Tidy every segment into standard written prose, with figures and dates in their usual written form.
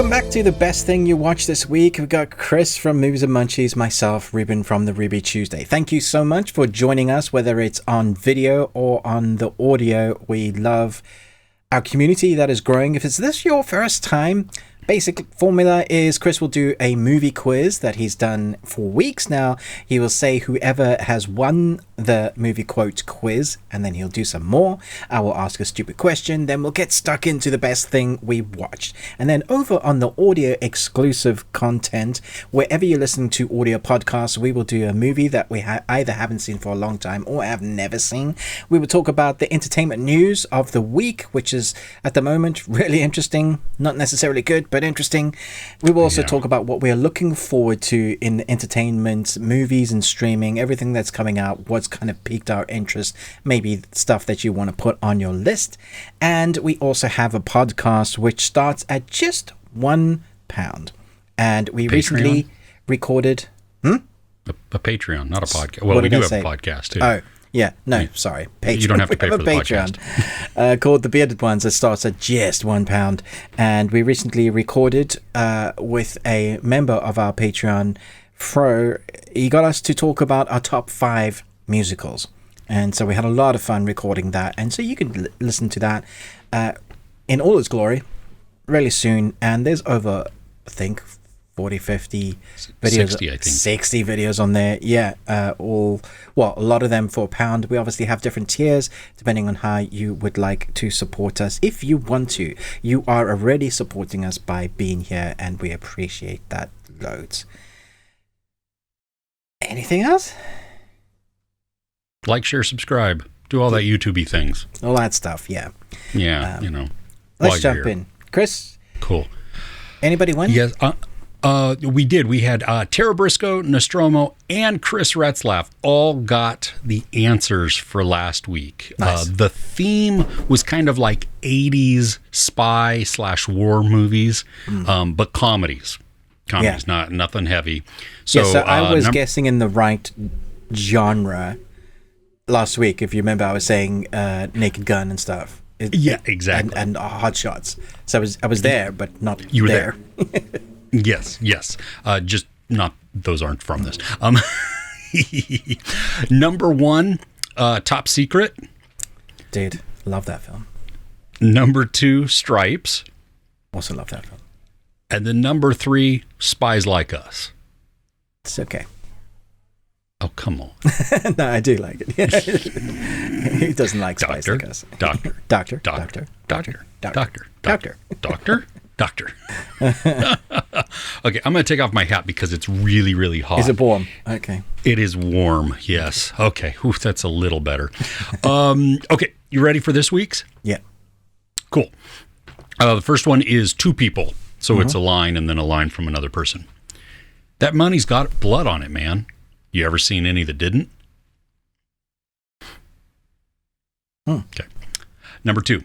Welcome back to the best thing you watched this week. We've got Chris from Movies and Munchies, myself, Ruben from the Ruby Tuesday. Thank you so much for joining us, whether it's on video or on the audio. We love our community that is growing. If it's this your first time, basic formula is Chris will do a movie quiz that he's done for weeks now. He will say whoever has won the movie quote quiz, and then he'll do some more. I will ask a stupid question, then we'll get stuck into the best thing we watched. And then over on the audio exclusive content, wherever you're listening to audio podcasts, we will do a movie that we either haven't seen for a long time or have never seen. We will talk about the entertainment news of the week, which is at the moment really interesting, not necessarily good, but interesting. We will also talk about what we're looking forward to in entertainment, movies and streaming, everything that's coming out, what's kind of piqued our interest, maybe stuff that you want to put on your list. And we also have a podcast which starts at just £1. And we recently recorded a Patreon, not a podcast. Well, we do have a podcast too. Oh, yeah. No, sorry. Patreon. You don't have to pay for the podcast. Called The Bearded Ones. It starts at just £1. And we recently recorded with a member of our Patreon, Fro. He got us to talk about our top 5 musicals. And so we had a lot of fun recording that. And so you can listen to that in all its glory really soon. And there's over, I think, 40, 50 videos, 60, I think. 60 videos on there. Yeah, a lot of them for £1. We obviously have different tiers depending on how you would like to support us. If you want to, you are already supporting us by being here, and we appreciate that loads. Anything else? Like, share, subscribe. Do all that YouTube-y things. All that stuff, yeah. Yeah, Let's jump in. Chris? Cool. Anybody win? Yes, we did. We had Tara Briscoe, Nostromo, and Chris Retzlaff all got the answers for last week. Nice. The theme was kind of like 80s spy/war movies, but comedies. Not nothing heavy. So, so I was guessing in the right genre last week. If you remember, I was saying Naked Gun and stuff. Yeah, exactly. And Hot Shots. So I was there, but not you were there. Yes. Just not, those aren't from this. Number 1, Top Secret. Dude, love that film. Number 2, Stripes. Also love that film. And then number 3, Spies Like Us. It's okay. Oh, come on. No, I do like it. Who doesn't like Spies Like Us? Doctor. Okay, I'm going to take off my hat because it's really, really hot. Is it warm? Okay. It is warm, yes. Okay, oof, that's a little better. Okay, you ready for this week's? Yeah. Cool. The first one is 2 people. So it's a line and then a line from another person. That money's got blood on it, man. You ever seen any that didn't? Okay. Number 2.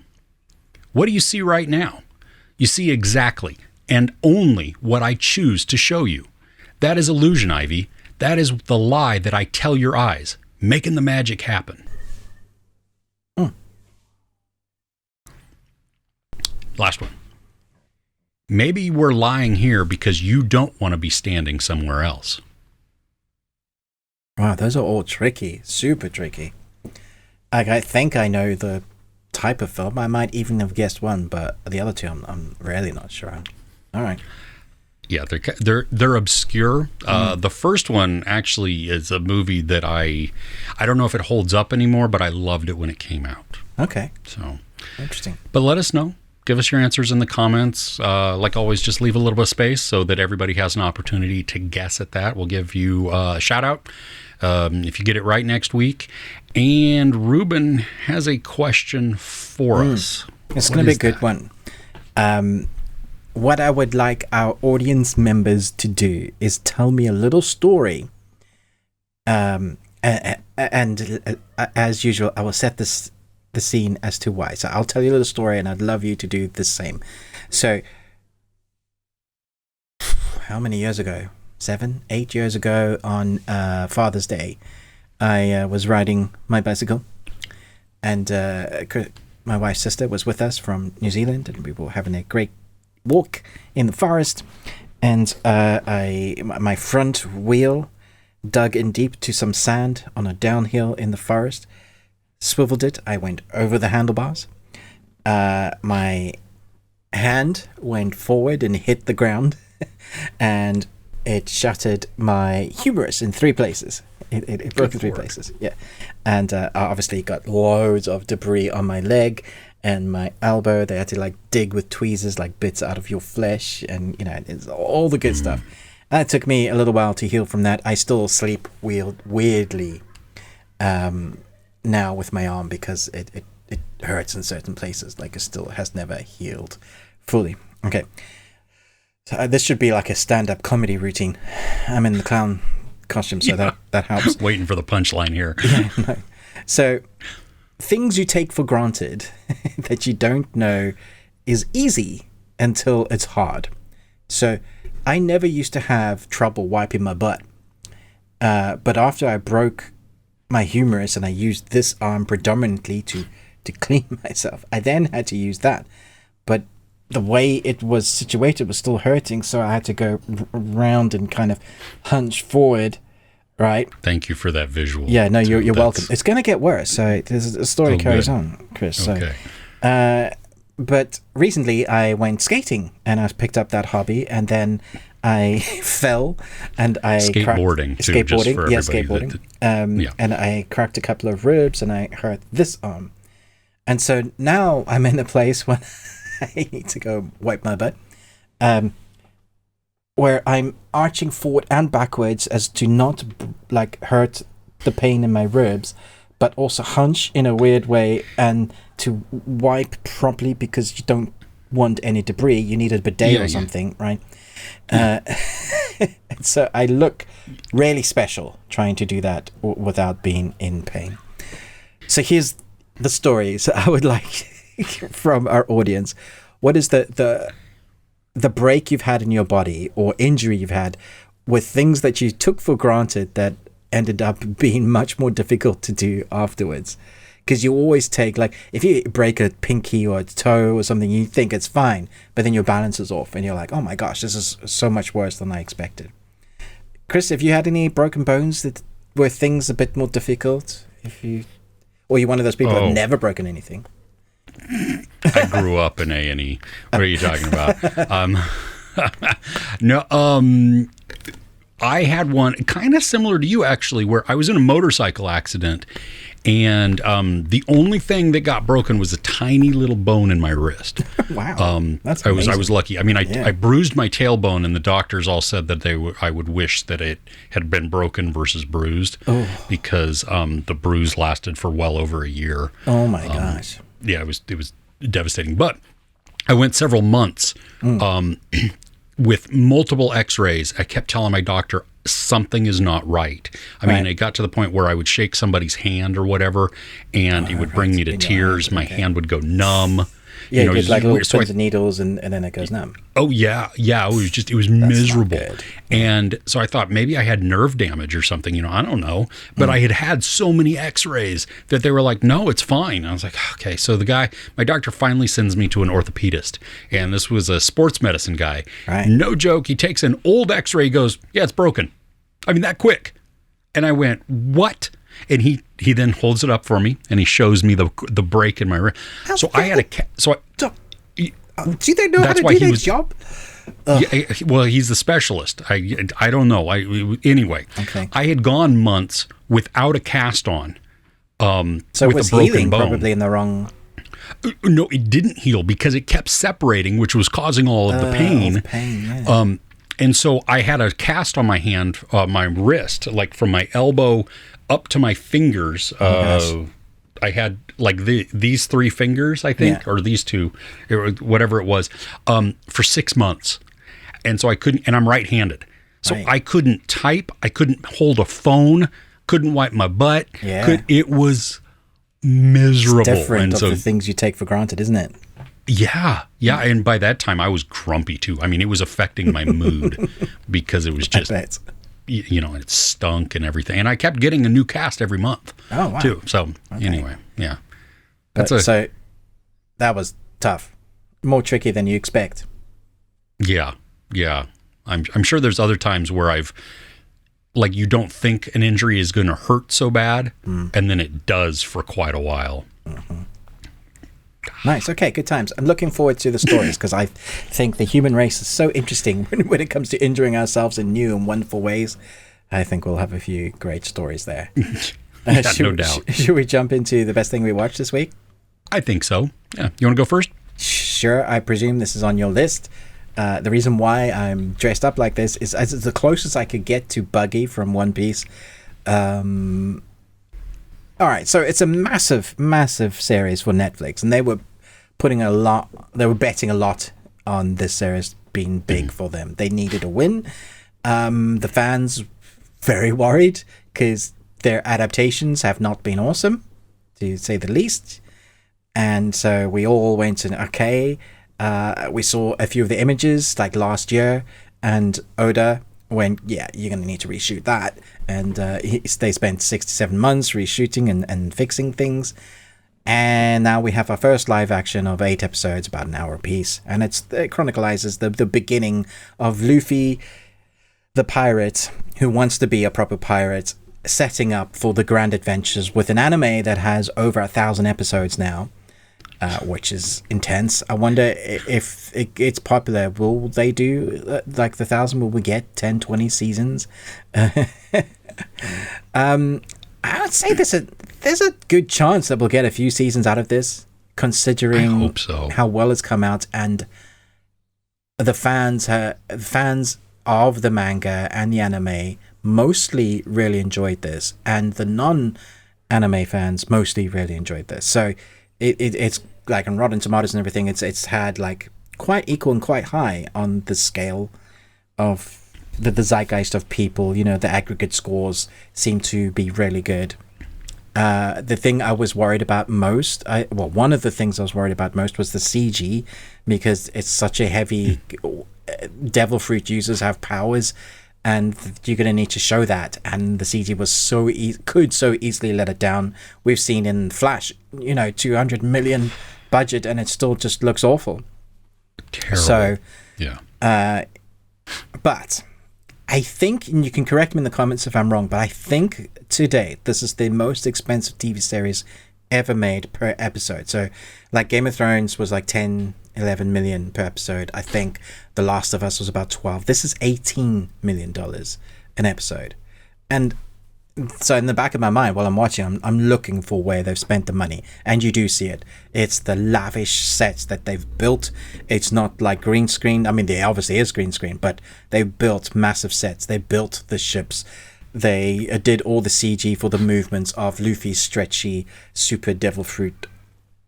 What do you see right now? You see exactly and only what I choose to show you. That is illusion, Ivy. That is the lie that I tell your eyes, making the magic happen. Last one. Maybe we're lying here because you don't want to be standing somewhere else. Wow, those are all tricky. Super tricky. I think I know the type of film. I might even have guessed one, but the other two I'm really not sure on. All right. Yeah, they're obscure. The first one actually is a movie that I don't know if it holds up anymore, but I loved it when it came out. Okay. So interesting. But let us know. Give us your answers in the comments. Like always, just leave a little bit of space so that everybody has an opportunity to guess at that. We'll give you a shout out if you get it right next week. And Ruben has a question for us. It's going to be a good one. What I would like our audience members to do is tell me a little story. And as usual, I will set the scene as to why. So I'll tell you a little story, and I'd love you to do the same. So, how many years ago? 7, 8 years ago on Father's Day, I was riding my bicycle, and my wife's sister was with us from New Zealand, and we were having a great walk in the forest, and my front wheel dug in deep to some sand on a downhill in the forest, swiveled it. I went over the handlebars. My hand went forward and hit the ground, and it shattered my humerus in 3 places. It broke in 3 places. Yeah. And I obviously got loads of debris on my leg and my elbow. They had to like dig with tweezers, like bits out of your flesh, and it's all the good stuff. And it took me a little while to heal from that. I still sleep weirdly now with my arm because it hurts in certain places. Like it still has never healed fully. Okay. So this should be like a stand-up comedy routine. I'm in the clown costume, so that helps. Waiting for the punchline here. Yeah, no. So things you take for granted that you don't know is easy until it's hard. So I never used to have trouble wiping my butt. But after I broke my humerus and I used this arm predominantly to clean myself, I then had to use that. But the way it was situated was still hurting, so I had to go around and kind of hunch forward, right? Thank you for that visual. Yeah, no, you're welcome. It's going to get worse, so the story carries on, Chris. Okay. So, but recently I went skating, and I picked up that hobby, and then I fell, and I skateboarding, skateboarding. And I cracked a couple of ribs, and I hurt this arm. And so now I'm in a place where I need to go wipe my butt, where I'm arching forward and backwards as to not like hurt the pain in my ribs, but also hunch in a weird way and to wipe properly because you don't want any debris. You need a bidet or something, right? So I look really special trying to do that without being in pain. So here's the story. So I would like from our audience, what is the break you've had in your body or injury you've had with things that you took for granted that ended up being much more difficult to do afterwards? Because you always take, like, if you break a pinky or a toe or something, you think it's fine, but then your balance is off and you're like, oh my gosh, this is so much worse than I expected. Chris, have you had any broken bones that were things a bit more difficult? Or you're one of those people who've never broken anything? I grew up in A&E. What are you talking about? I had one kind of similar to you, actually, where I was in a motorcycle accident, and the only thing that got broken was a tiny little bone in my wrist. Wow, that's amazing. I was lucky. I mean, I bruised my tailbone, and the doctors all said that I would wish that it had been broken versus bruised, because the bruise lasted for well over a year. Oh my gosh. Yeah, it was devastating. But I went several months with multiple x-rays. I kept telling my doctor, something is not right. I mean, it got to the point where I would shake somebody's hand or whatever, and it would bring me to tears. My hand would go numb. Yeah, you get like little pins of needles, and then it goes numb. Oh yeah. It was miserable. And so I thought maybe I had nerve damage or something. I don't know. But I had so many X-rays that they were like, no, it's fine. I was like, okay. So my doctor finally sends me to an orthopedist, and this was a sports medicine guy. Right. No joke. He takes an old X-ray, goes, yeah, it's broken. I mean, that quick. And I went, what? And he then holds it up for me, and he shows me the break in my wrist. So I had do they know how to do their job? Yeah, well, he's the specialist. I don't know. Anyway, I had gone months without a cast on. So with it was a broken healing bone. probably in the wrong. No, it didn't heal because it kept separating, which was causing all of the pain. And so I had a cast on my hand, my wrist, like from my elbow up to my fingers. I had like these 3 fingers, I think, or these 2, whatever it was, for 6 months. And so I couldn't, and I'm right-handed. So I couldn't type. I couldn't hold a phone, couldn't wipe my butt. Yeah. It was miserable. It's different of the things you take for granted, isn't it? Yeah. And by that time, I was grumpy too. I mean, it was affecting my mood because it was just, and it stunk and everything. And I kept getting a new cast every month too. So anyway, yeah. So that was tough. More tricky than you expect. Yeah, yeah. I'm sure there's other times where I've like you don't think an injury is going to hurt so bad, and then it does for quite a while. Mm-hmm. Nice. Okay, good times. I'm looking forward to the stories because I think the human race is so interesting when it comes to injuring ourselves in new and wonderful ways. I think we'll have a few great stories there. Yeah, no doubt. Should we jump into the best thing we watched this week? I think so. Yeah. You want to go first? Sure. I presume this is on your list. The reason why I'm dressed up like this is as it's the closest I could get to Buggy from One Piece. All right, so it's a massive, massive series for Netflix, and they were betting a lot on this series being big for them. They needed a win. The fans very worried because their adaptations have not been awesome, to say the least. And so we all went and we saw a few of the images like last year, and Oda went, yeah, you're going to need to reshoot that. And they spent 6 to 7 months reshooting and fixing things. And now we have our first live action of 8 episodes, about an hour apiece. And it chronicles the beginning of Luffy, the pirate, who wants to be a proper pirate, setting up for the grand adventures with an anime that has over 1,000 episodes now. Which is intense. I wonder if it's popular. Will they do like the 1,000? Will we get 10, 20 seasons? I would say there's a good chance that we'll get a few seasons out of this, considering I hope so. How well it's come out and the fans of the manga and the anime mostly really enjoyed this, and the non-anime fans mostly really enjoyed this. So. It's like on Rotten Tomatoes and everything. It's had like quite equal and quite high on the scale of the zeitgeist of people. You know, the aggregate scores seem to be really good. The thing I was worried about most, one of the things I was worried about most was the CG, because it's such a heavy. Devil fruit users have powers, and you're going to need to show that. And the CG was could so easily let it down. We've seen in Flash, 200 million budget, and it still just looks awful. Terrible. So, yeah. But I think, and you can correct me in the comments if I'm wrong, but I think to date, this is the most expensive TV series ever made per episode. So, like Game of Thrones was like 10, 11 million per episode. I think The Last of Us was about 12. This is $18 million an episode. And so in the back of my mind while I'm watching, I'm looking for where they've spent the money, and you do see it. It's the lavish sets that they've built. It's not like green screen. I mean, there obviously is green screen, but they built massive sets. They built the ships. They did all the CG for the movements of Luffy's stretchy super devil fruit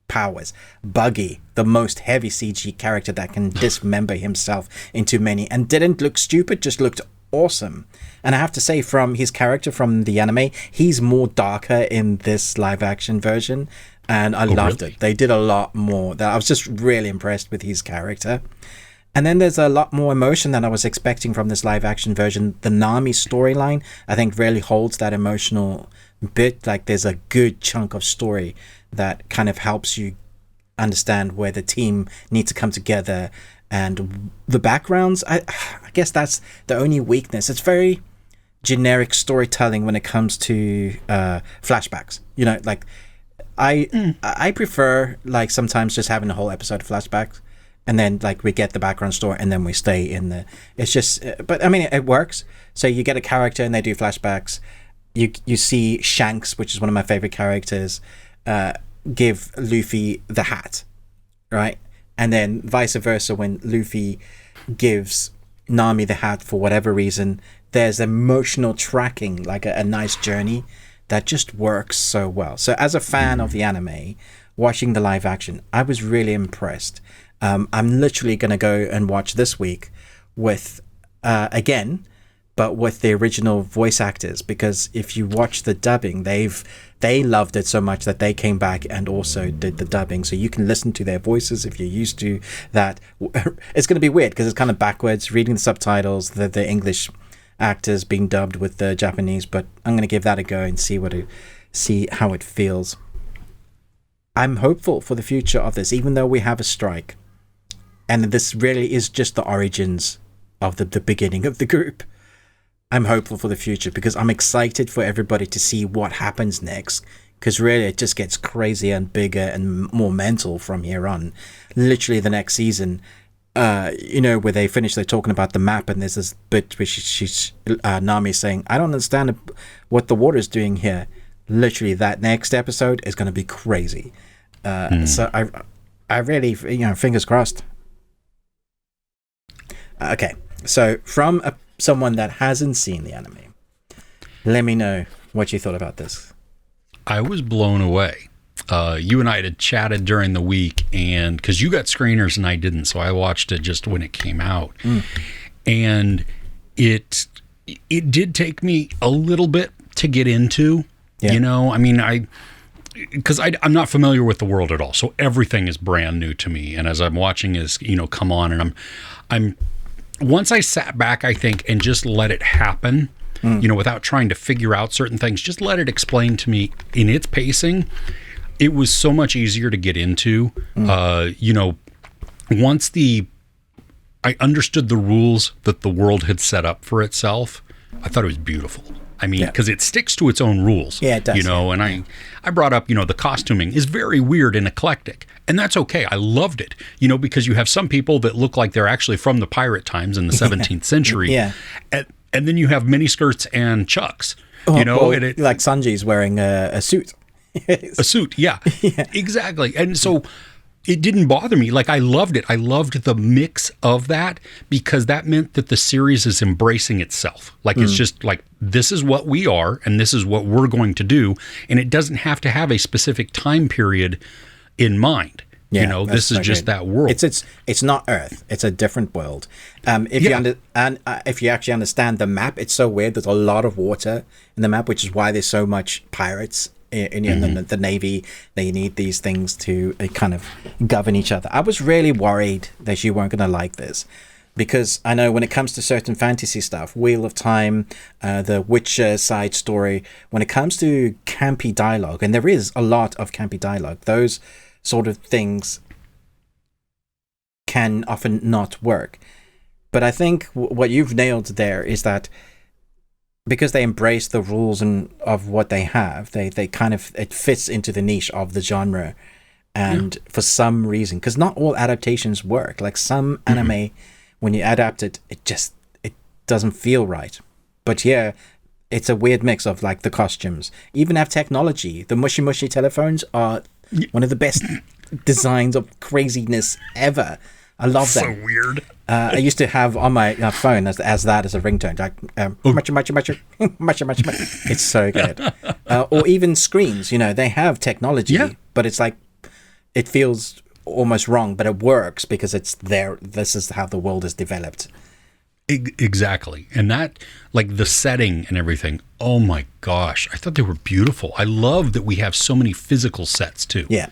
powers. Buggy, the most heavy CG character that can dismember himself into many, and didn't look stupid, just looked awesome. And I have to say, from his character from the anime, he's more darker in this live action version, and I loved it. They did a lot more. I was just really impressed with his character. And then there's a lot more emotion than I was expecting from this live action version. The Nami storyline, I think, really holds that emotional bit. Like, there's a good chunk of story that kind of helps you understand where the team need to come together. And the backgrounds, I guess that's the only weakness. It's very generic storytelling when it comes to flashbacks. Like I prefer like sometimes just having a whole episode of flashbacks, and then like we get the background story, and then we stay in the. It's just, but I mean it works. So you get a character and they do flashbacks. You see Shanks, which is one of my favorite characters, give Luffy the hat, right? And then vice versa, when Luffy gives Nami the hat for whatever reason, there's emotional tracking, like a nice journey that just works so well. So as a fan of the anime, watching the live action, I was really impressed. I'm literally going to go and watch this week with, again, but with the original voice actors, because if you watch the dubbing, they loved it so much that they came back and also did the dubbing, so you can listen to their voices if you're used to that. It's going to be weird because it's kind of backwards, reading the subtitles, the English actors being dubbed with the Japanese, but I'm going to give that a go and see how it feels. I'm hopeful for the future of this, even though we have a strike. And this really is just the origins of the beginning of the group. I'm hopeful for the future because I'm excited for everybody to see what happens next. Because really, it just gets crazier and bigger and more mental from here on. Literally, the next season, where they finish, they're talking about the map, and there's this bit where she's Nami saying, "I don't understand what the water's doing here." Literally, that next episode is going to be crazy. So I really, fingers crossed. Okay, so from someone that hasn't seen the anime, let me know what you thought about this. I was blown away. You and I had chatted during the week, and because you got screeners and I didn't, so I watched it just when it came out. And it did take me a little bit to get into. I mean, because I'm not familiar with the world at all, so everything is brand new to me. And as I'm watching this, come on, and I'm once I sat back, I think, and just let it happen. Without trying to figure out certain things, just let it explain to me in its pacing. It was so much easier to get into. Once I understood the rules that the world had set up for itself, I thought it was beautiful. I mean, because it sticks to its own rules. Yeah, it does. And I brought up, the costuming is very weird and eclectic. And that's okay. I loved it, because you have some people that look like they're actually from the pirate times in the 17th century. Yeah. And then you have miniskirts and chucks, like Sanji's wearing a suit. A suit, yeah, exactly. And so it didn't bother me. Like, I loved it. I loved the mix of that because that meant that the series is embracing itself. Like, it's just like, this is what we are and this is what we're going to do. And it doesn't have to have a specific time period in mind. This is just that world. It's not Earth. It's a different world. If you actually understand the map, it's so weird. There's a lot of water in the map, which is why there's so much pirates in the Navy. They need these things to kind of govern each other. I was really worried that you weren't going to like this because I know when it comes to certain fantasy stuff, Wheel of Time, the Witcher side story, when it comes to campy dialogue, and there is a lot of campy dialogue, those sort of things can often not work. But I think what you've nailed there is that because they embrace the rules of what they have, they kind of, it fits into the niche of the genre. And for some reason, because not all adaptations work, like some anime, when you adapt it, it doesn't feel right. But it's a weird mix of like the costumes, even have technology. The mushy mushy telephones are one of the best designs of craziness ever. I love that. So weird. I used to have on my phone as that as a ringtone. Much. It's so good. Or even screens. They have technology, but it's like it feels almost wrong, but it works because it's there. This is how the world is developed. Exactly. And that, like the setting and everything, oh my gosh, I thought they were beautiful. I love that we have so many physical sets too. Yeah.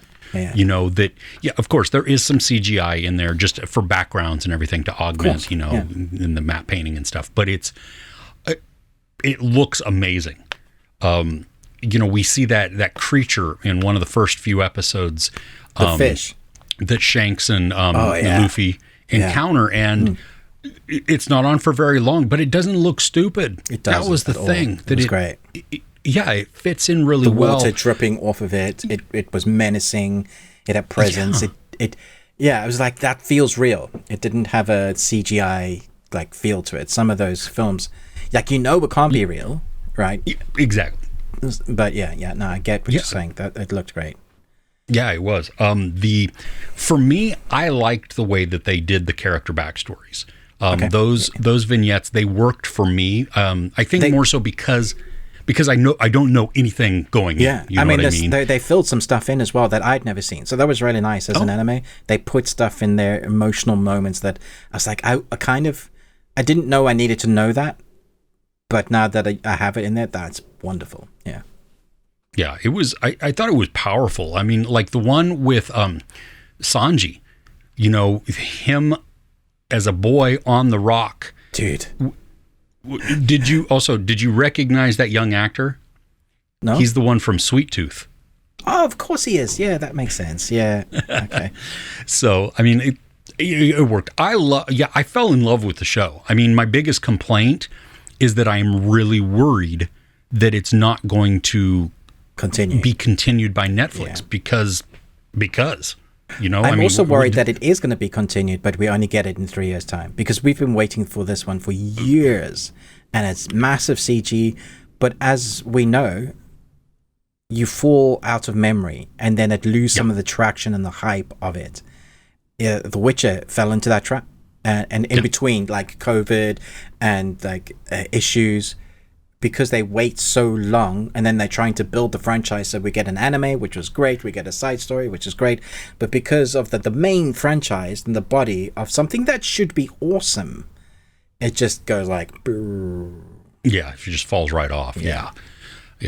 Of course, there is some CGI in there just for backgrounds and everything to augment, in the map painting and stuff. But it looks amazing. We see that creature in one of the first few episodes. The fish. That Shanks and Luffy encounter, and it's not on for very long, but it doesn't look stupid. It doesn't. That was the thing. It was great. It fits in really well. The water dripping off of it. It was menacing. It had presence. It was like, that feels real. It didn't have a CGI like feel to it. Some of those films, like, it can't be real, right? Exactly. But no, I get what you're saying. That it looked great. Yeah, it was. For me, I liked the way that they did the character backstories. Those vignettes, they worked for me. I think more so because I don't know anything going in. You know what I mean? They filled some stuff in as well that I'd never seen. So that was really nice as an anime. They put stuff in there, emotional moments that I was like, I didn't know I needed to know that. But now that I have it in there, that's wonderful. Yeah. Yeah, it was. I thought it was powerful. I mean, like the one with Sanji, him as a boy on the rock. Dude. Did you recognize that young actor? No. He's the one from Sweet Tooth. Oh, of course he is. Yeah, that makes sense. Yeah. Okay. So, I mean, It worked. I fell in love with the show. I mean, my biggest complaint is that I am really worried that it's not going to be continued by Netflix because I'm also worried that it is going to be continued, but we only get it in 3 years' time, because we've been waiting for this one for years, and it's massive CG. But as we know, you fall out of memory, and then it loses some of the traction and the hype of it. The Witcher fell into that trap, and in between, like COVID and like issues, because they wait so long, and then they're trying to build the franchise. So we get an anime, which was great. We get a side story, which is great. But because of the main franchise and the body of something that should be awesome, it just goes like... Yeah, it just falls right off. Yeah.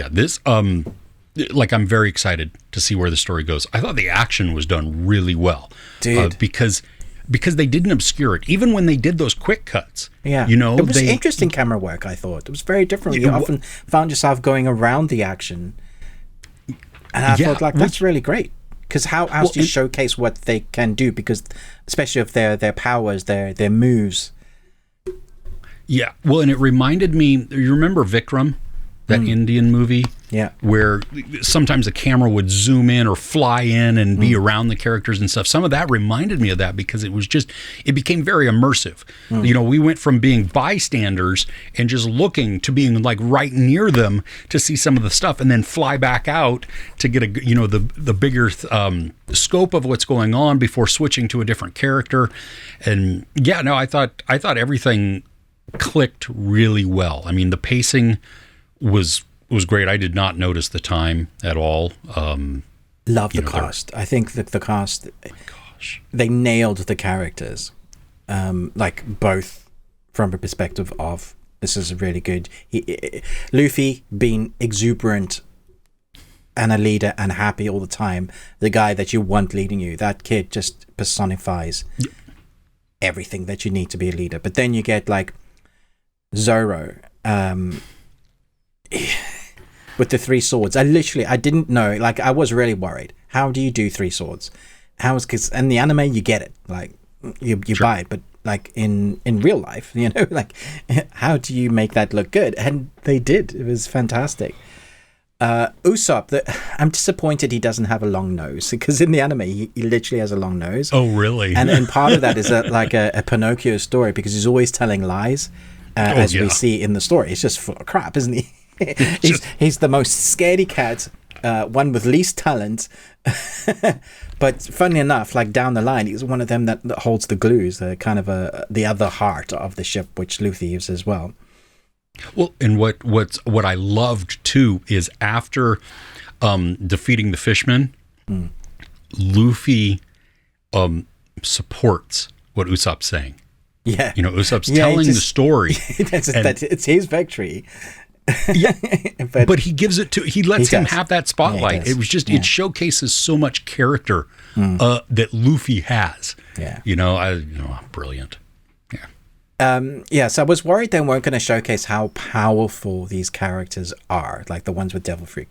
This, like, I'm very excited to see where the story goes. I thought the action was done really well. Dude. Because they didn't obscure it, even when they did those quick cuts. Yeah, it was interesting camera work. I thought it was very different. You often found yourself going around the action, and I thought, like, that's really great. Because how else do you showcase what they can do? Because especially of their powers, their moves. Yeah, well, and it reminded me. You remember Vikram, that Indian movie? Yeah, where sometimes the camera would zoom in or fly in and be around the characters and stuff. Some of that reminded me of that, because it became very immersive. We went from being bystanders and just looking to being like right near them to see some of the stuff, and then fly back out to get the bigger scope of what's going on before switching to a different character. And I thought everything clicked really well. I mean, the pacing was great. I did not notice the time at all. Love the cast. I think that the cast, they nailed the characters. Like, both from a perspective of, this is really good. Luffy being exuberant and a leader and happy all the time. The guy that you want leading you. That kid just personifies everything that you need to be a leader. But then you get like Zoro, with the 3 swords. I didn't know. Like, I was really worried. How do you do 3 swords? Because in the anime you get it, like you buy it, but like in real life, like, how do you make that look good? And they did. It was fantastic. Usopp, I'm disappointed he doesn't have a long nose, because in the anime he literally has a long nose. Oh, really? And part of that is like a Pinocchio story, because he's always telling lies, as we see in the story. He's just full of crap, isn't he? He's the most scaredy cat, one with least talent. But funnily enough, like down the line, he's one of them that holds the glues, kind of the other heart of the ship, which Luffy uses as well. Well, and what I loved too is after defeating the fishmen, Luffy supports what Usopp's saying. Yeah, Usopp's telling the story. It's his victory. Yeah, but he gives it to. He lets him have that spotlight. It was just it showcases so much character that Luffy has. Yeah, brilliant. So I was worried they weren't going to showcase how powerful these characters are, like the ones with devil fruit,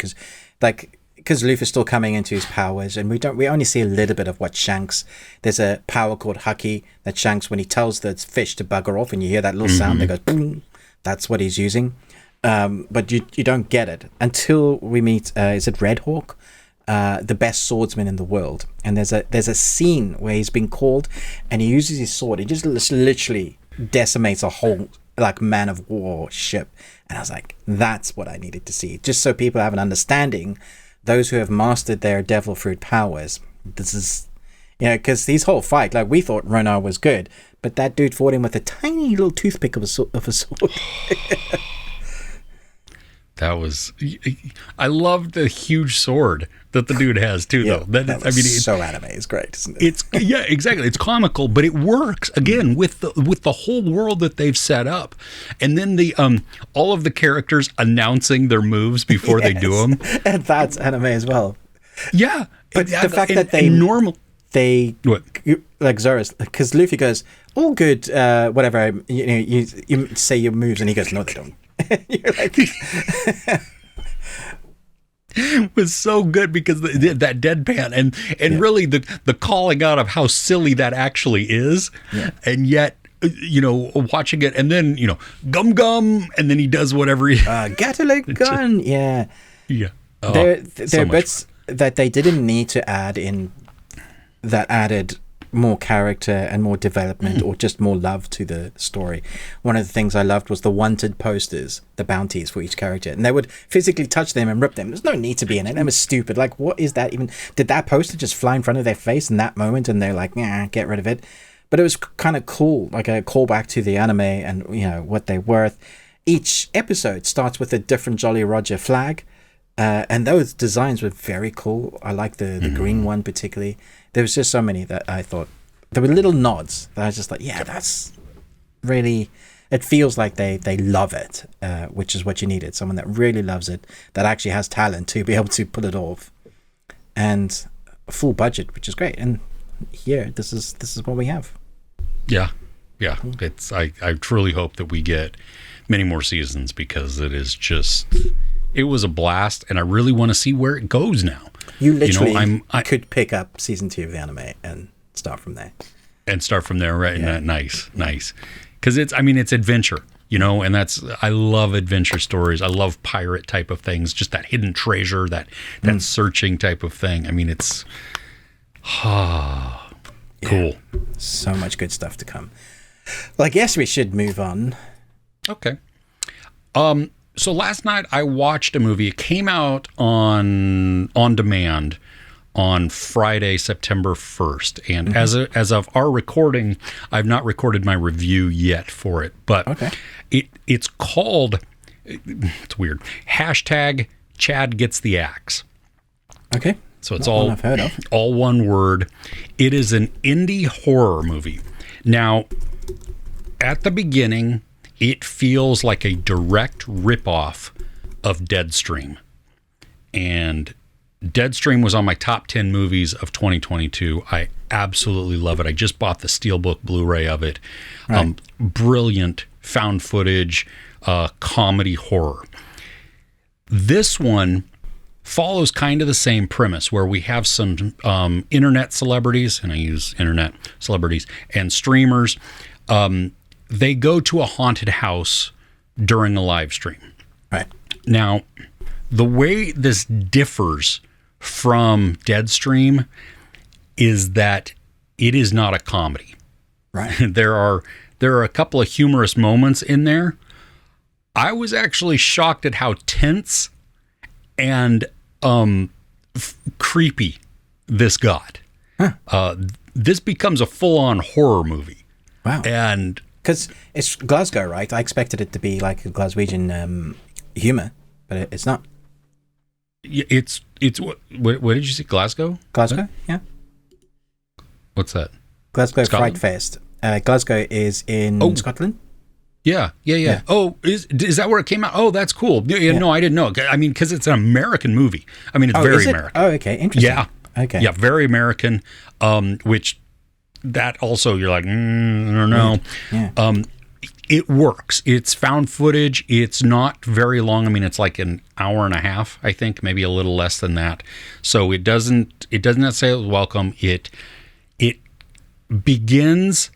because Luffy's still coming into his powers, and we only see a little bit of what Shanks. There's a power called Haki that Shanks, when he tells the fish to bugger off, and you hear that little sound that goes boom, that's what he's using. But you don't get it until we meet. Is it Red Hawk? The best swordsman in the world, and there's a scene where he's been called, and he uses his sword. He just literally decimates a whole like man of war ship, and I was like, that's what I needed to see, just so people have an understanding. Those who have mastered their devil fruit powers, this is, because this whole fight, like, we thought Ronar was good, but that dude fought him with a tiny little toothpick of a sword. That was, I loved the huge sword that the dude has too, though. It's so anime. It's great, isn't it? Exactly. It's comical, but it works again with the whole world that they've set up, and then the all of the characters announcing their moves before they do them. And that's anime as well. Yeah, but the fact that they like Zoro's, because Luffy goes, all good, whatever. You say your moves, and he goes, no, they don't. You're like, was so good because that deadpan and really the calling out of how silly that actually is, and yet watching it and then gum gum and then he does whatever he Gatling gun, yeah. Oh, there are bits that they didn't need to add in that added more character and more development or just more love to the story. One of the things I loved was the wanted posters, the bounties for each character, and they would physically touch them and rip them. There's no need to be in it. That was stupid. Like, what is that even? Did that poster just fly in front of their face in that moment and they're like, nah, get rid of it? But it was kind of cool, like a callback to the anime and what they're worth. Each episode starts with a different Jolly Roger flag, and those designs were very cool. I like the green one particularly. There was just so many that I thought there were little nods that I was just like, yeah, that's really. It feels like they love it, which is what you needed. Someone that really loves it, that actually has talent to be able to pull it off, and a full budget, which is great. And here, this is what we have. Yeah. It's I truly hope that we get many more seasons because it was a blast, and I really want to see where it goes now. You literally could pick up season 2 of the anime and start from there. Right? Yeah. Nice. Because it's adventure, and I love adventure stories. I love pirate type of things, just that hidden treasure, that searching type of thing. I mean, it's cool. So much good stuff to come. Well, I guess we should move on. Okay. So last night I watched a movie. It came out on demand on Friday, September 1st. And as of our recording, I've not recorded my review yet for it. But it's called, it's weird, #ChadGetsTheAxe. Okay. So it's all one word. It is an indie horror movie. Now, at the beginning, it feels like a direct ripoff of Deadstream. And Deadstream was on my top 10 movies of 2022. I absolutely love it. I just bought the Steelbook Blu-ray of it. Right. Brilliant found footage, comedy horror. This one follows kind of the same premise where we have some internet celebrities, and I use internet celebrities, and streamers. They go to a haunted house during a live stream. Right. Now, the way this differs from Deadstream is that it is not a comedy. Right. There are a couple of humorous moments in there. I was actually shocked at how tense and creepy this got. Huh. This becomes a full-on horror movie. Wow. And because it's Glasgow, right? I expected it to be like a Glaswegian humor, but it's not. It's what did you say? Glasgow? Glasgow, yeah. What's that? Glasgow Fright Fest. Glasgow is in Scotland. Yeah. Oh, is that where it came out? Oh, that's cool. Yeah. No, I didn't know. I mean, because it's an American movie. I mean, it's very American. Oh, okay, interesting. Yeah. Okay. Yeah, very American. Which that also you're like, I don't know. Yeah. It works. It's found footage. It's not very long. I mean, it's like an hour and a half, I think, maybe a little less than that. So it doesn't say it was welcome. It begins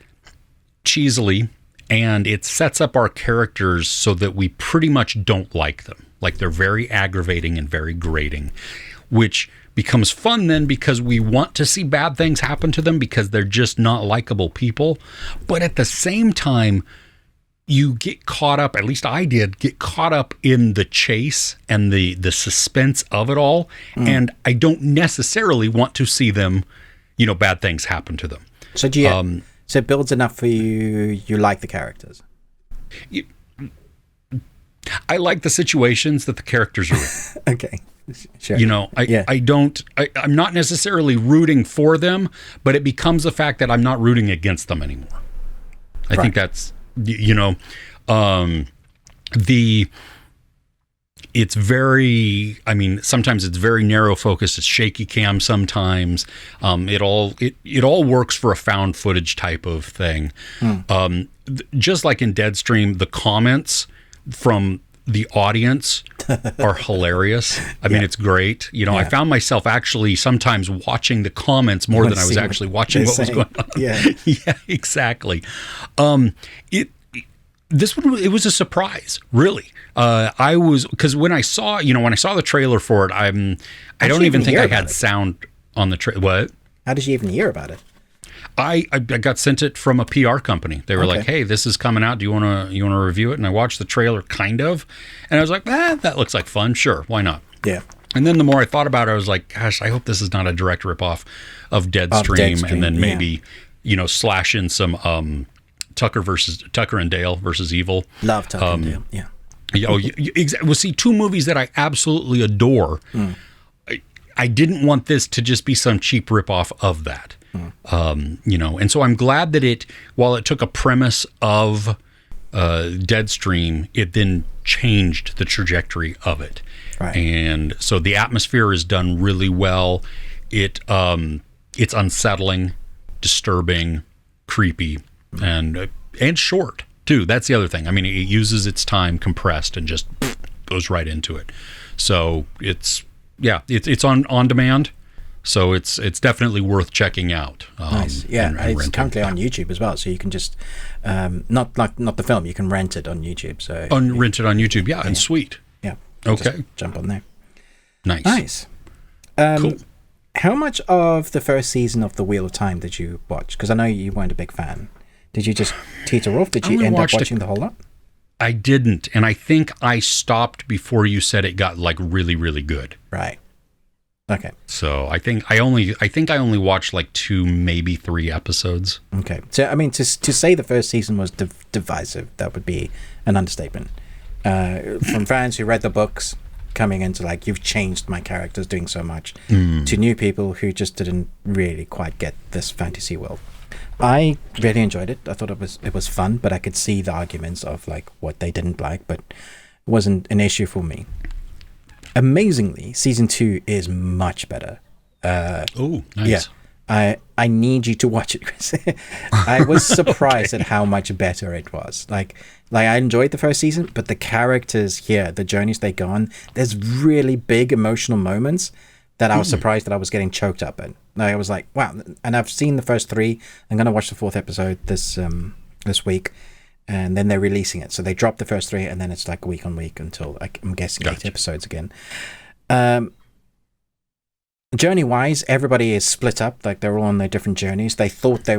cheesily, and it sets up our characters so that we pretty much don't like them. Like, they're very aggravating and very grating, which becomes fun then because we want to see bad things happen to them because they're just not likable people. But at the same time, you get caught up, at least I did, get caught up in the chase and the suspense of it all. And I don't necessarily want to see them, bad things happen to them. So do you, so it builds enough for you like the characters? I like the situations that the characters are in. Okay. Sure. I'm not necessarily rooting for them, but it becomes a fact that I'm not rooting against them anymore. I think that's, it's very, sometimes it's very narrow focused. It's shaky cam sometimes. It all works for a found footage type of thing. Just like in Deadstream, the comments from the audience are hilarious. I mean, it's great. You know, I found myself actually sometimes watching the comments more than I was actually watching what was going on. Yeah, yeah, exactly. This one, it was a surprise, really. I was, because when I saw the trailer for it, I don't even think I had sound on the trailer. What? How did you even hear about it? I got sent it from a PR company. They were like, "Hey, this is coming out. Do you want to review it?" And I watched the trailer, kind of, and I was like, that looks like fun. Sure, why not? Yeah. And then the more I thought about it, I was like, gosh, I hope this is not a direct ripoff of Deadstream, and then maybe slash in some Tucker and Dale versus Evil. Love Tucker and Dale. Yeah. Well, see, two movies that I absolutely adore. I didn't want this to just be some cheap ripoff of that. And so I'm glad that while it took a premise of Deadstream, it then changed the trajectory of it. Right. And so the atmosphere is done really well. It's unsettling, disturbing, creepy, and short too. That's the other thing. I mean, it uses its time compressed and just goes right into it. So it's on demand. So it's definitely worth checking out. Nice. Yeah, it's currently on YouTube as well, so you can just not the film. You can rent it on YouTube. So rent it on YouTube. Yeah, and sweet. Yeah. Okay. Just jump on there. Nice. Cool. How much of the first season of The Wheel of Time did you watch? Because I know you weren't a big fan. Did you just teeter off? Did you end up watching the whole lot? I didn't, and I think I stopped before you said it got like really, really good. Right. Okay. So I think I only watched like 2, maybe 3 episodes. Okay. So I mean, to say the first season was divisive, that would be an understatement. From fans who read the books, coming into like, you've changed my characters doing so much, to new people who just didn't really quite get this fantasy world. I really enjoyed it. I thought it was fun, but I could see the arguments of like what they didn't like, but it wasn't an issue for me. Amazingly, season 2 is much better. Oh, nice. Yeah, I need you to watch it, Chris. I was surprised at how much better it was. Like I enjoyed the first season, but the characters here, the journeys they go on, there's really big emotional moments that I was surprised that I was getting choked up in. I was like, wow. And I've seen the first 3. I'm going to watch the 4th episode this week. And then they're releasing it. So they drop the first 3, and then it's like week on week until I'm guessing 8 episodes again. Journey-wise, everybody is split up. Like they're all on their different journeys. They thought they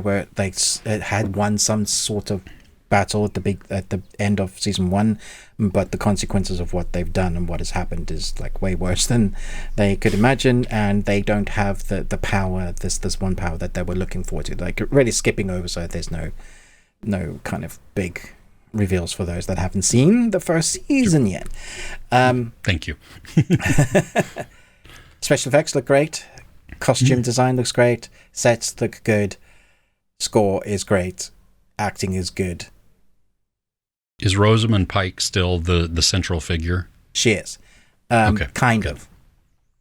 had won some sort of battle at the end of season 1, but the consequences of what they've done and what has happened is like way worse than they could imagine, and they don't have the power, this one power that they were looking forward to. Like really skipping over, so there's no kind of big reveals for those that haven't seen the first season yet. Thank you. Special effects look great. Costume design looks great. Sets look good. Score is great. Acting is good. Is Rosamund Pike still the central figure? She is. Okay. Kind of.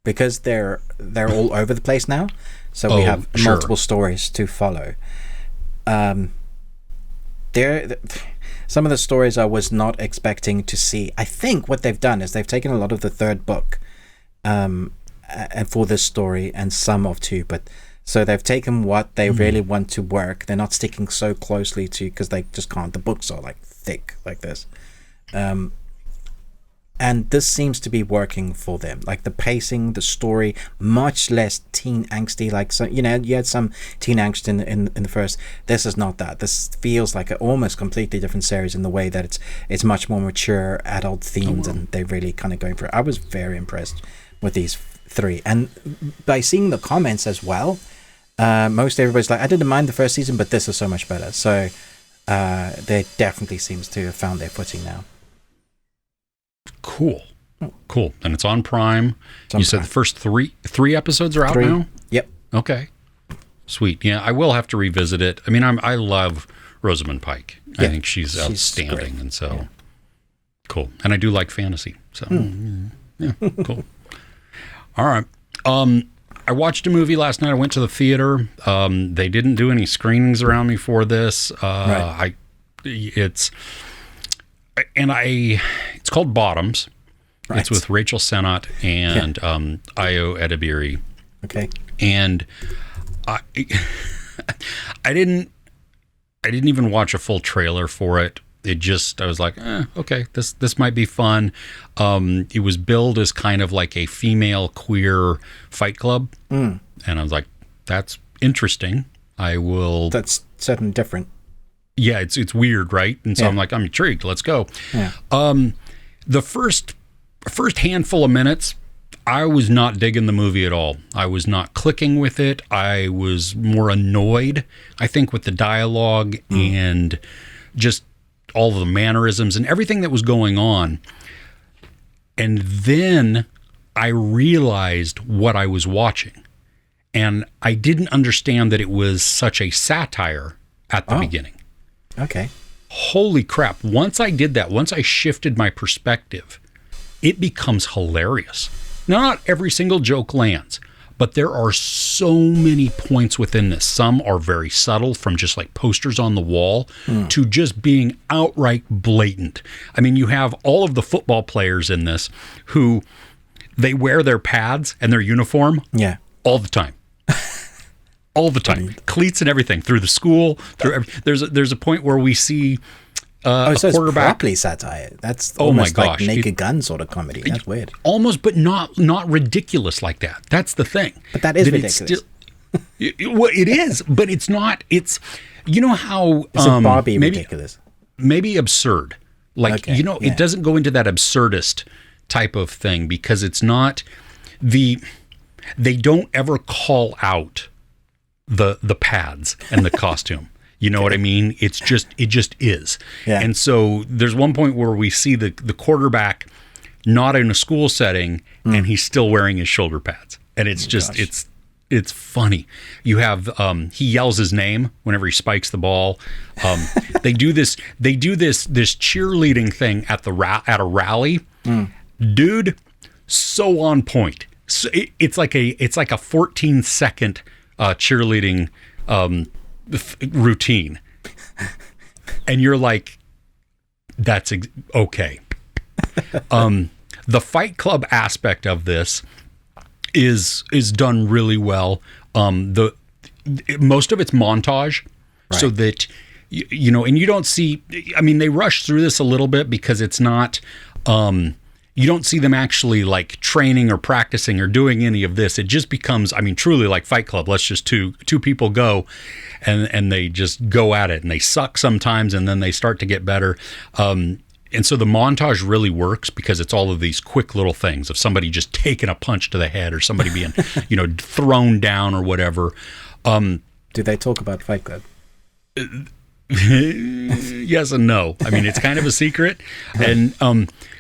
Because they're all over the place now. So we have multiple stories to follow. Some of the stories I was not expecting to see. I think what they've done is they've taken a lot of the 3rd book and for this story and some of 2, but so they've taken what they really want to work. They're not sticking so closely to, because they just can't. The books are like thick like this. And this seems to be working for them. Like the pacing, the story, much less teen angsty. Like, so, you had some teen angst in the first. This is not that. This feels like an almost completely different series in the way that it's much more mature, adult themed, and they're really kind of going for it. I was very impressed with these 3, and by seeing the comments as well, most everybody's like, I didn't mind the first season, but this is so much better. So they definitely seems to have found their footing now. Cool. And it's on Prime. You said the first 3 episodes are out now? Yep. Okay. Sweet. Yeah, I will have to revisit it. I mean, I love Rosamund Pike. Yeah, I think she's outstanding, great. And so cool. And I do like fantasy. So yeah, cool. All right. I watched a movie last night. I went to the theater. They didn't do any screenings around me for this. It's called Bottoms. Right. It's with Rachel Sennott and Ayo Edebiri. Okay. And I didn't even watch a full trailer for it. I was like, okay, this might be fun. It was billed as kind of like a female queer fight club. And I was like, that's interesting. That's certainly different. Yeah, it's weird, right? And so I'm like, I'm intrigued. Let's go. Yeah. The first handful of minutes, I was not digging the movie at all. I was not clicking with it. I was more annoyed, I think, with the dialogue and just all of the mannerisms and everything that was going on. And then I realized what I was watching. And I didn't understand that it was such a satire at the beginning. Okay. Holy crap. Once I did that, once I shifted my perspective, it becomes hilarious. Not every single joke lands, but there are so many points within this. Some are very subtle, from just like posters on the wall to just being outright blatant. I mean, you have all of the football players in this who they wear their pads and their uniform all the time. All the time. Cleats and everything through the school. There's a point where we see so a quarterback. It's properly satire. That's almost like Naked Gun sort of comedy. That's weird. Almost, but not ridiculous like that. That's the thing. But that is ridiculous. Well, it is, but it's not. It's, you know how is it Barbie ridiculous? Maybe absurd. Like, it doesn't go into that absurdist type of thing because it's not they don't ever call out the pads and the costume. You know what I mean? It just is. Yeah. And so there's one point where we see the quarterback not in a school setting and he's still wearing his shoulder pads. And it's it's funny. You have he yells his name whenever he spikes the ball. They do this cheerleading thing at a rally. Dude, so on point. So it's like a 14-second cheerleading routine, and you're like, that's okay. The Fight Club aspect of this is done really well. Most of it's montage, right, so that and you don't see. I mean, they rush through this a little bit because it's not. You don't see them actually like training or practicing or doing any of this. It just becomes, I mean, truly like Fight Club. Let's just two people go and they just go at it, and they suck sometimes and then they start to get better. And so the montage really works because it's all of these quick little things of somebody just taking a punch to the head or somebody being, thrown down or whatever. Do they talk about Fight Club? Yes and no. I mean, it's kind of a secret, and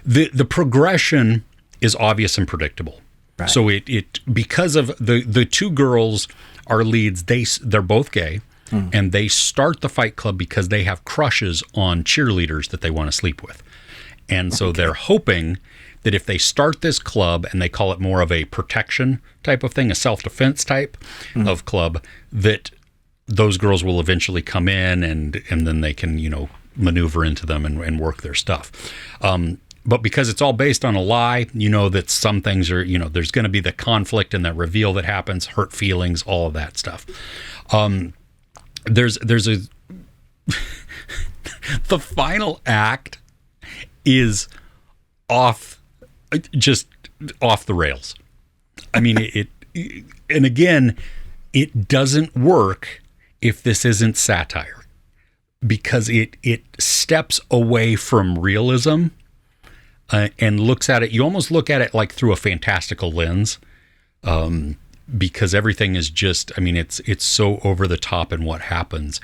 the progression is obvious and predictable. Right. So it because of the two girls are leads. They're both gay, and they start the Fight Club because they have crushes on cheerleaders that they want to sleep with, and so they're hoping that if they start this club and they call it more of a protection type of thing, a self-defense type of club, that those girls will eventually come in and then they can, maneuver into them and work their stuff. But because it's all based on a lie, that some things are, there's going to be the conflict and that reveal that happens, hurt feelings, all of that stuff. There's the final act is just off the rails. I mean, and again, it doesn't work if this isn't satire, because it steps away from realism and looks at it. You almost look at it like through a fantastical lens, because everything is just, I mean, it's so over the top in what happens,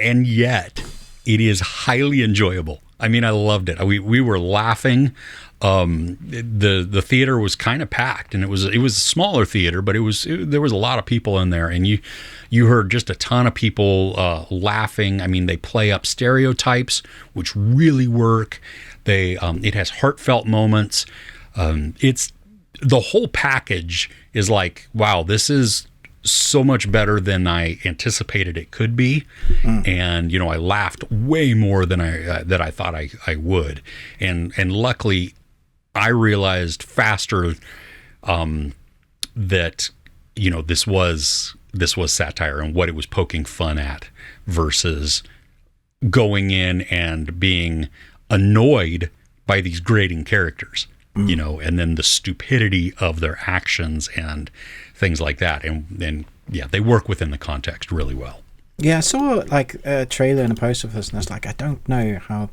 and yet it is highly enjoyable. I mean, I loved it. We were laughing. The theater was kind of packed, and it was a smaller theater, but there was a lot of people in there, and you heard just a ton of people laughing. I mean, they play up stereotypes, which really work. It has heartfelt moments. It's the whole package is like, wow, this is so much better than I anticipated it could be. And I laughed way more than I thought I would, and luckily I realized faster that, you know, this was satire and what it was poking fun at, versus going in and being annoyed by these grating characters, you know, and then the stupidity of their actions and things like that. And yeah, they work within the context really well. Yeah, I saw like a trailer and a poster for this, and I was like, I don't know how,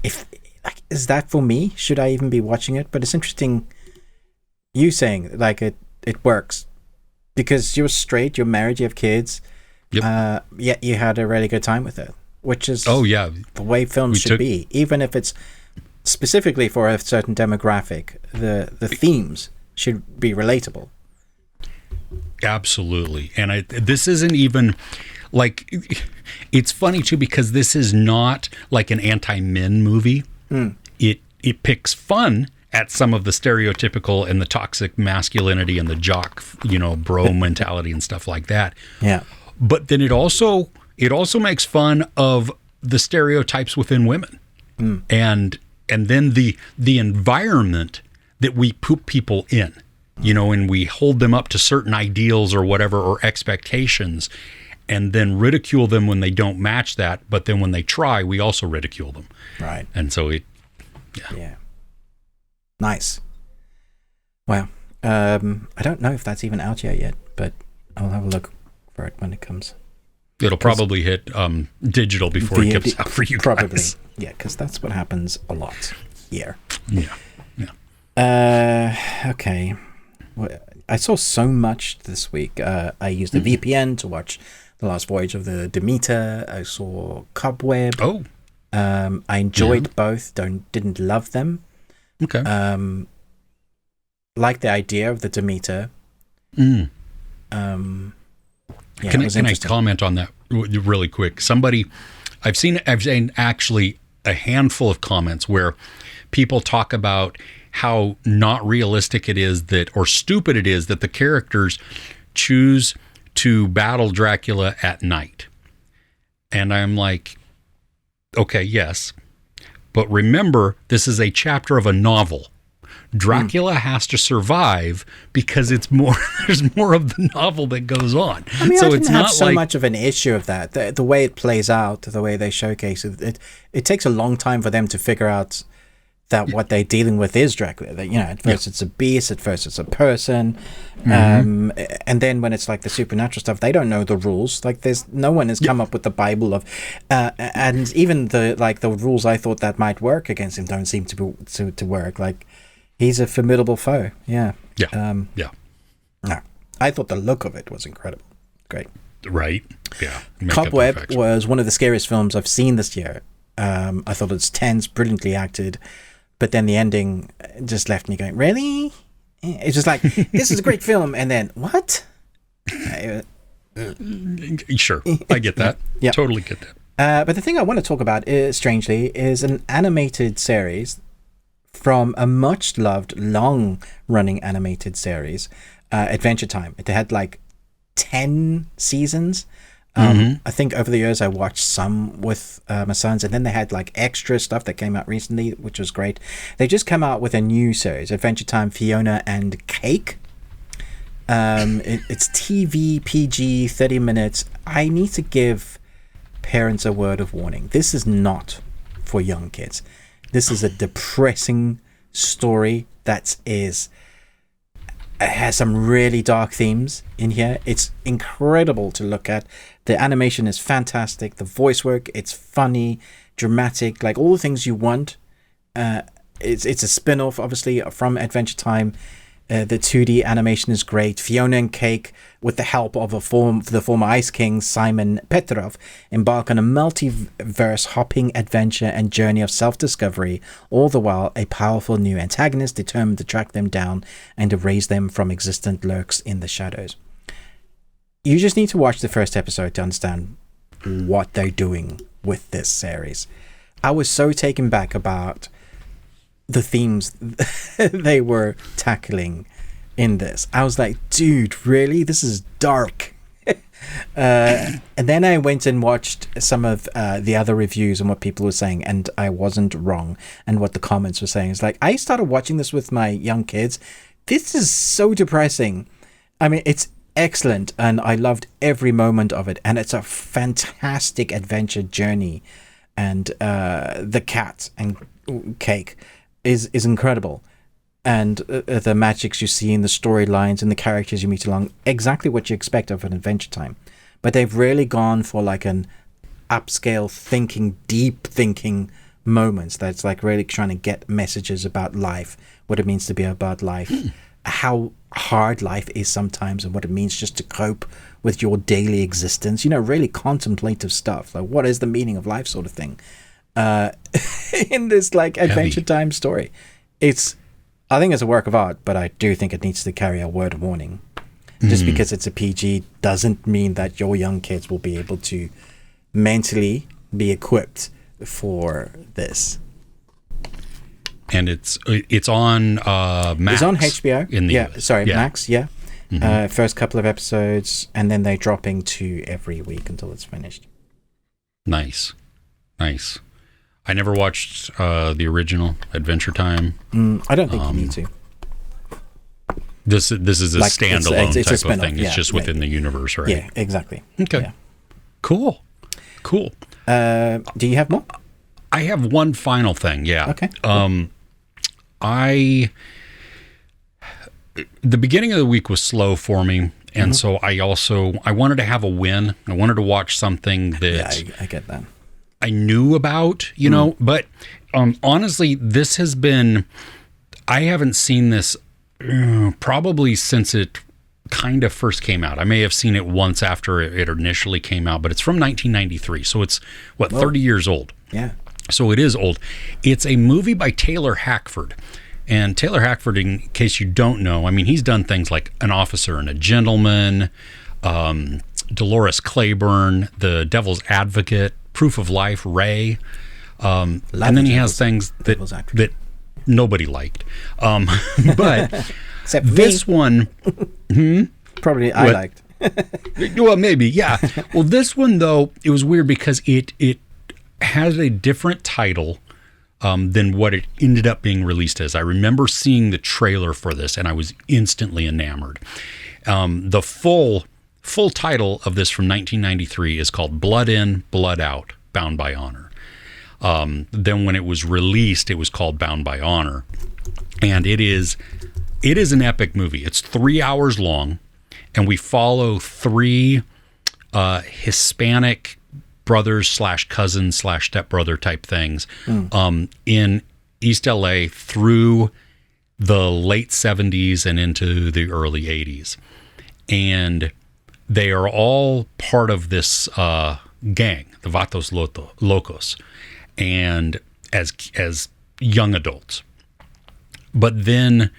if like, is that for me? Should I even be watching it? But it's interesting you saying like it works, because you're straight, you're married, you have kids, yet you had a really good time with it, which is the way films should be, even if it's specifically for a certain demographic. The themes should be relatable. Absolutely. And this isn't even like, it's funny too, because this is not like an anti-men movie. It picks fun at some of the stereotypical and the toxic masculinity and the jock, you know, bro mentality and stuff like that. Yeah. But then it also makes fun of the stereotypes within women. And then the environment that we put people in, you know, and we hold them up to certain ideals or whatever, or expectations, and then ridicule them when they don't match that. But then when they try, we also ridicule them. Right. And so yeah. Nice. Well, I don't know if that's even out yet, but I'll have a look for it when it comes. It'll probably hit digital before it comes out for you probably. guys. Yeah, because that's what happens a lot here. Yeah. Okay. Well, I saw so much this week. I used a VPN to watch The Last Voyage of the Demeter. I saw Cobweb. Oh. I enjoyed both. Didn't love them. Okay. Like the idea of the Demeter. Yeah, can I comment on that really quick? I've seen actually a handful of comments where people talk about how not realistic it is or stupid it is that the characters choose to battle Dracula at night. And I'm like, okay, yes. But remember, this is a chapter of a novel. Dracula has to survive because there's more of the novel that goes on. I mean, so I didn't it's have not so much of an issue of that. The way it plays out, the way they showcase it, it takes a long time for them to figure out that what they're dealing with is Dracula. That, you know, at first it's a beast, at first it's a person, and then when it's like the supernatural stuff, they don't know the rules. Like, no one has come up with the Bible of, and even the rules I thought that might work against him don't seem to work. Like, he's a formidable foe. Yeah. Yeah. No, I thought the look of it was incredible. Great. Right. Yeah. Cobweb was one of the scariest films I've seen this year. I thought it's tense, brilliantly acted, but then the ending just left me going, really? It's just like, this is a great film, and then what? Sure, I get that. Yeah. Totally get that. But the thing I want to talk about, strangely, is an animated series from a much loved, long-running animated series, Adventure Time. It had like 10 seasons. I think over the years I watched some with my sons, and then they had like extra stuff that came out recently, which was great. They just came out with a new series, Adventure Time, Fionna and Cake. It's TV, PG, 30 minutes. I need to give parents a word of warning. This is not for young kids. This is a depressing story that has some really dark themes in here. It's incredible to look at. The animation is fantastic. The voice work, it's funny, dramatic, like all the things you want. It's a spin-off, obviously, from Adventure Time. The 2D animation is great. Fionna and Cake, with the help of the former Ice King Simon Petrov, embark on a multiverse-hopping adventure and journey of self-discovery, all the while a powerful new antagonist determined to track them down and erase them from existence lurks in the shadows. You just need to watch the first episode to understand what they're doing with this series. I was so taken back about the themes they were tackling in this. I was like, dude, really? This is dark. And then I went and watched some of the other reviews and what people were saying, and I wasn't wrong. And what the comments were saying is like, I started watching this with my young kids. This is so depressing. I mean, it's excellent, and I loved every moment of it. And it's a fantastic adventure journey. And the cat and cake is incredible. And the magics you see in the storylines and the characters you meet along, exactly what you expect of an Adventure Time. But they've really gone for like an upscale thinking, deep thinking moments that's like really trying to get messages about life, what it means to be about life, how hard life is sometimes, and what it means just to cope with your daily existence. You know, really contemplative stuff. Like, what is the meaning of life, sort of thing. In this like Adventure Time story, I think it's a work of art, but I do think it needs to carry a word warning. Just because it's a PG doesn't mean that your young kids will be able to mentally be equipped for this. And it's on Max. It's on HBO. US. Max. Yeah. First couple of episodes, and then they're dropping 2 every week until it's finished. Nice. I never watched the original Adventure Time. I don't think you need to. This is a like standalone it's type of thing. It's just within the universe, right? Yeah, exactly. Okay. Yeah. Cool. Do you have more? I have one final thing. Yeah. Okay. The beginning of the week was slow for me, and so I wanted to have a win. I wanted to watch something that I get that. I knew about, you know, but honestly, this has been, I haven't seen this probably since it kind of first came out. I may have seen it once after it initially came out, but it's from 1993. So it's, 30 years old. Yeah. So it is old. It's a movie by Taylor Hackford. And Taylor Hackford, in case you don't know, I mean, he's done things like An Officer and a Gentleman, Dolores Claiborne, The Devil's Advocate, Proof of Life, Ray, and then he has things that nobody liked. But except this one, probably I liked. Well, maybe, yeah. Well, this one though, it was weird because it has a different title than what it ended up being released as. I remember seeing the trailer for this, and I was instantly enamored. The full title of this from 1993 is called Blood In, Blood Out, Bound by Honor. Then when it was released, it was called Bound by Honor. And it is an epic movie. It's 3 hours long, and we follow 3 Hispanic brothers / cousins / stepbrother type things in East LA through the late 70s and into the early 80s. And they are all part of this gang, the Vatos Locos, and as young adults. But then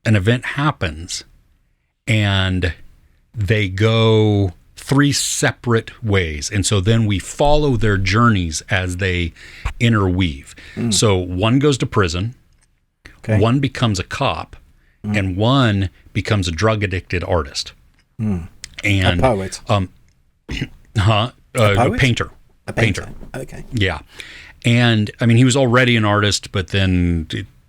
an event happens, and they go 3 separate ways. And so then we follow their journeys as they interweave. So one goes to prison, one becomes a cop, and one becomes a drug-addicted artist. And a poet. A painter. A painter. Okay. Yeah. And I mean, he was already an artist, but then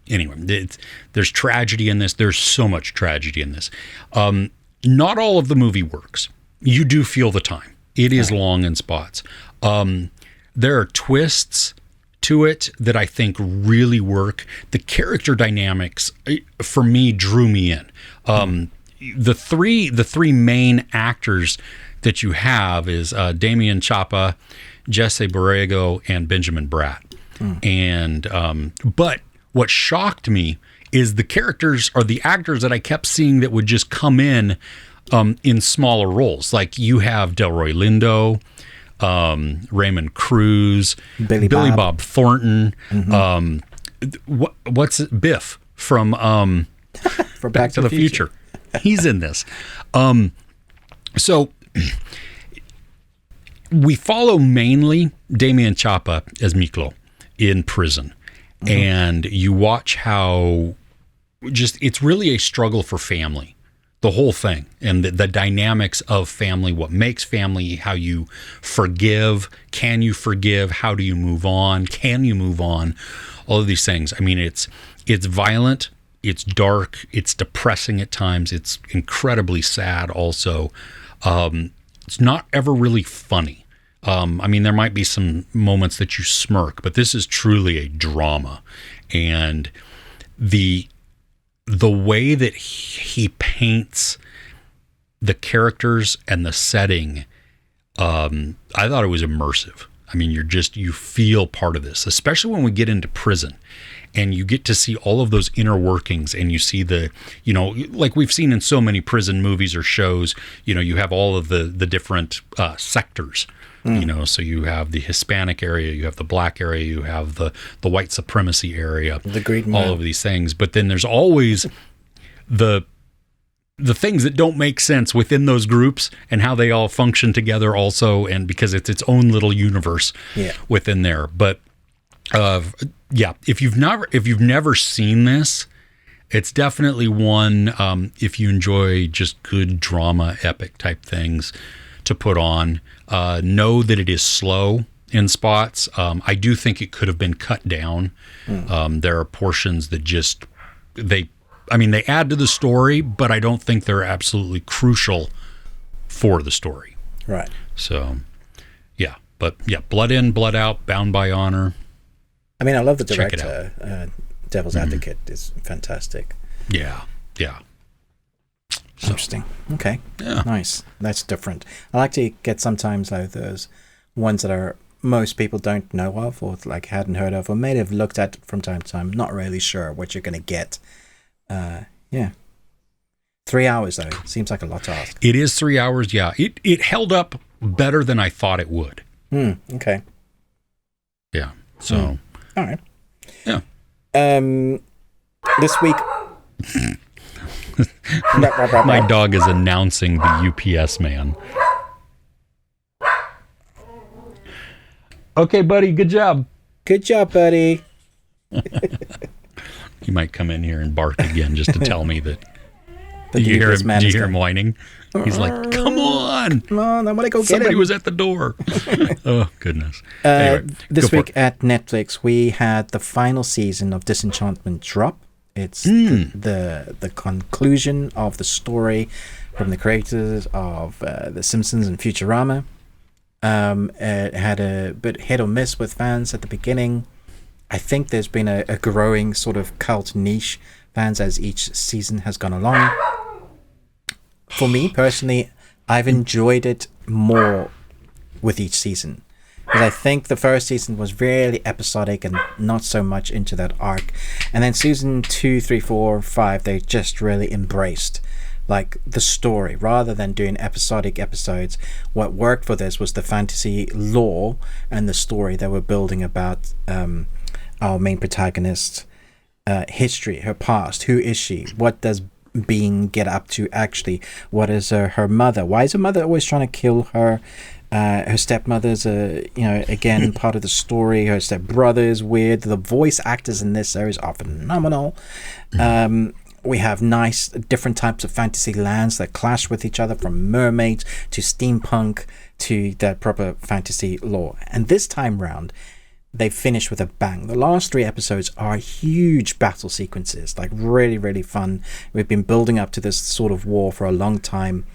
anyway, there's tragedy in this. There's so much tragedy in this. Not all of the movie works. You do feel the time. It is long in spots. There are twists to it that I think really work. The character dynamics for me drew me in. The three main actors that you have is Damian Chapa, Jesse Borrego, and Benjamin Bratt. And but what shocked me is the characters or the actors that I kept seeing that would just come in smaller roles. Like you have Delroy Lindo, Raymond Cruz, Billy Bob Thornton. What's it? Biff from Back to the Future. He's in this. So we follow mainly Damian Chapa as Miklo in prison. And you watch how it's really a struggle for family the whole thing, and the dynamics of family, what makes family, how you forgive, can you forgive, how do you move on, can you move on, all of these things. I mean, it's violent, it's dark, it's depressing at times, it's incredibly sad also. It's not ever really funny. I mean, there might be some moments that you smirk, but this is truly a drama. And the way that he paints the characters and the setting, I thought it was immersive. I mean, you feel part of this, especially when we get into prison and you get to see all of those inner workings, and you see like we've seen in so many prison movies or shows, you have all of the different sectors. So you have the Hispanic area, you have the black area, you have the white supremacy area, the green man, all of these things. But then there's always the things that don't make sense within those groups and how they all function together also, and because it's its own little universe within there. But if you've never seen this, it's definitely one, if you enjoy just good drama, epic type things to put on. Know that it is slow in spots. I do think it could have been cut down. There are portions that they add to the story, but I don't think they're absolutely crucial for the story. Right. So, blood in, blood out, bound by honor. I mean, I love the director. Devil's Advocate is fantastic. Yeah. Interesting. Okay. Yeah. Nice. That's different. I like to get sometimes like those ones that are most people don't know of, or like hadn't heard of, or may have looked at from time to time. Not really sure what you're going to get. 3 hours though. Seems like a lot to ask. It is 3 hours. Yeah. It held up better than I thought it would. Okay. Yeah. So. All right. Yeah. This week. My dog is announcing the UPS man. Okay, buddy. Good job. Good job, buddy. He might come in here and bark again just to tell me that. Do you hear him whining? He's like, come on. Come on, I want to go get him. Somebody was at the door. Oh, goodness. Anyway, this week at Netflix, we had the final season of Disenchantment drop. It's the conclusion of the story from the creators of The Simpsons and Futurama. It had a bit hit or miss with fans at the beginning. I think there's been a growing sort of cult niche fans as each season has gone along. For me personally, I've enjoyed it more with each season, because I think the first season was really episodic and not so much into that arc, and then season 2, 3, 4, 5 they just really embraced like the story rather than doing episodic episodes. What worked for this was the fantasy lore and the story they were building about our main protagonist, history, her past, who is she, what does being get up to actually, what is her mother, why is her mother always trying to kill her, her stepmother's again part of the story, her stepbrother is weird, the voice actors in this series are phenomenal. We have nice different types of fantasy lands that clash with each other, from mermaids to steampunk to that proper fantasy lore, and this time round they finish with a bang. The last 3 episodes are huge battle sequences, like really, really fun. We've been building up to this sort of war for a long time.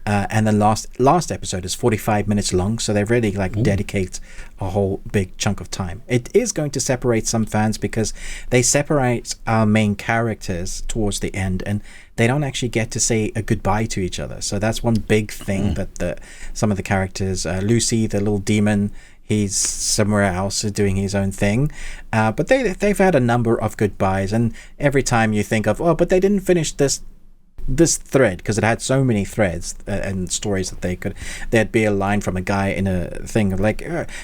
And the last episode is 45 minutes long, so they really dedicate a whole big chunk of time. It is going to separate some fans because they separate our main characters towards the end, and they don't actually get to say a goodbye to each other. So that's one big thing that some of the characters, Lucy, the little demon, he's somewhere else doing his own thing, but they've had a number of goodbyes, and every time you think of, but they didn't finish this thread, because it had so many threads and stories that there'd be a line from a guy in a thing like,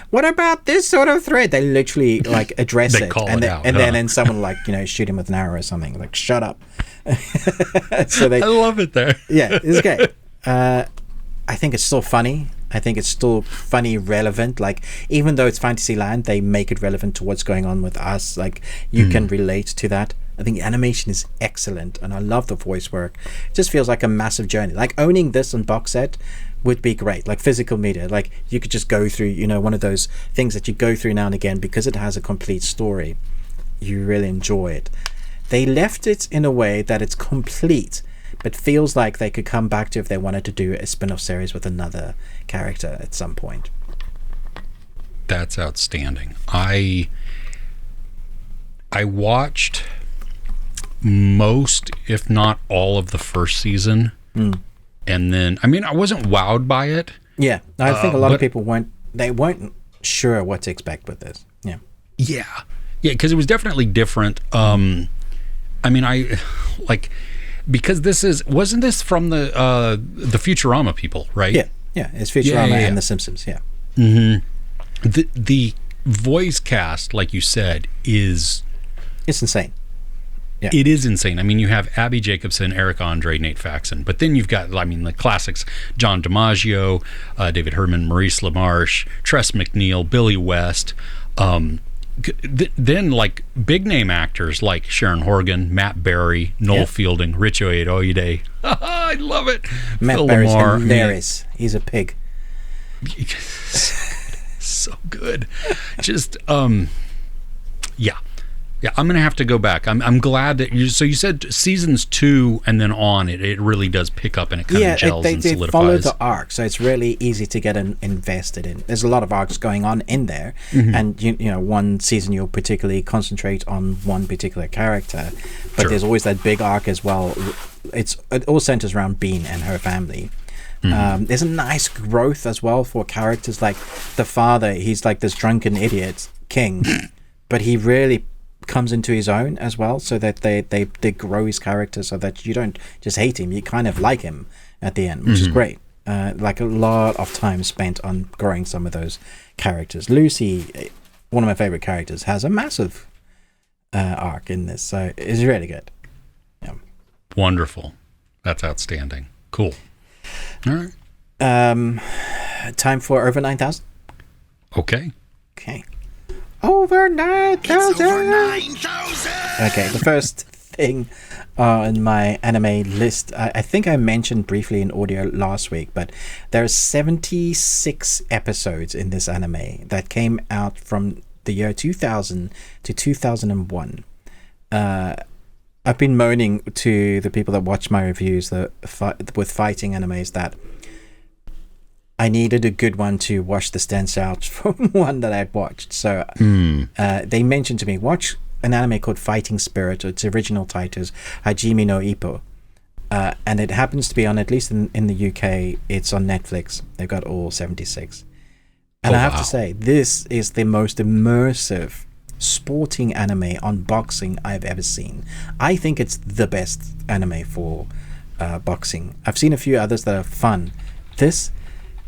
what about this sort of thread? They literally address they it, call and it out, then someone shoot him with an arrow or something, like, shut up. So I love it there. Yeah, it's great. I think it's still funny. I think it's still funny, relevant. Like, even though it's Fantasyland, they make it relevant to what's going on with us. Like, you can relate to that. I think the animation is excellent, and I love the voice work. It just feels like a massive journey. Like owning this on box set would be great, like physical media. Like you could just go through, one of those things that you go through now and again because it has a complete story. You really enjoy it. They left it in a way that it's complete, but feels like they could come back to if they wanted to do a spin-off series with another character at some point. That's outstanding. I watched most, if not all, of the first season. And then, I wasn't wowed by it. Yeah, I think a lot of people weren't sure what to expect with this. Yeah, because it was definitely different. Because wasn't this from the Futurama people, right? Yeah, it's Futurama and The Simpsons. Yeah. The voice cast, like you said, it's insane. Yeah. It is insane. You have Abby Jacobson, Eric Andre, Nate Faxon, but then you've got, the classics: John DiMaggio, David Herman, Maurice LaMarche, Tress MacNeille, Billy West. Then big name actors like Sharon Horgan, Matt Berry, Noel Fielding, Rich Oyedeoyede. I love it. Matt Phil Berry's Lamar. hilarious. He's a pig. So good. Just yeah, I'm gonna have to go back. I'm glad that you said seasons 2 and then on it really does pick up and it kind of gels and solidifies. They follow the arc, so it's really easy to get invested in. There's a lot of arcs going on in there, and one season you'll particularly concentrate on one particular character, but there's always that big arc as well. It all centers around Bean and her family. There's a nice growth as well for characters like the father. He's like this drunken idiot king, but he really comes into his own as well, so that they grow his character so that you don't just hate him, you kind of like him at the end, which is great. Like a lot of time spent on growing some of those characters. Lucy, one of my favorite characters, has a massive arc in this, so it's really good. Wonderful. That's outstanding. Cool. All right. Time for over 9,000. Okay. Over 9,000. It's over 9,000. Okay, the first thing on my anime list, I think I mentioned briefly in audio last week, but there are 76 episodes in this anime that came out from the year 2000 to 2001. I've been moaning to the people that watch my reviews with fighting animes that I needed a good one to wash the stents out from one that I'd watched. So they mentioned to me, watch an anime called Fighting Spirit. Its original title is Hajime no Ippo. And it happens to be on, at least in the UK, it's on Netflix. They've got all 76. And I have to say, this is the most immersive sporting anime on boxing I've ever seen. I think it's the best anime for boxing. I've seen a few others that are fun. This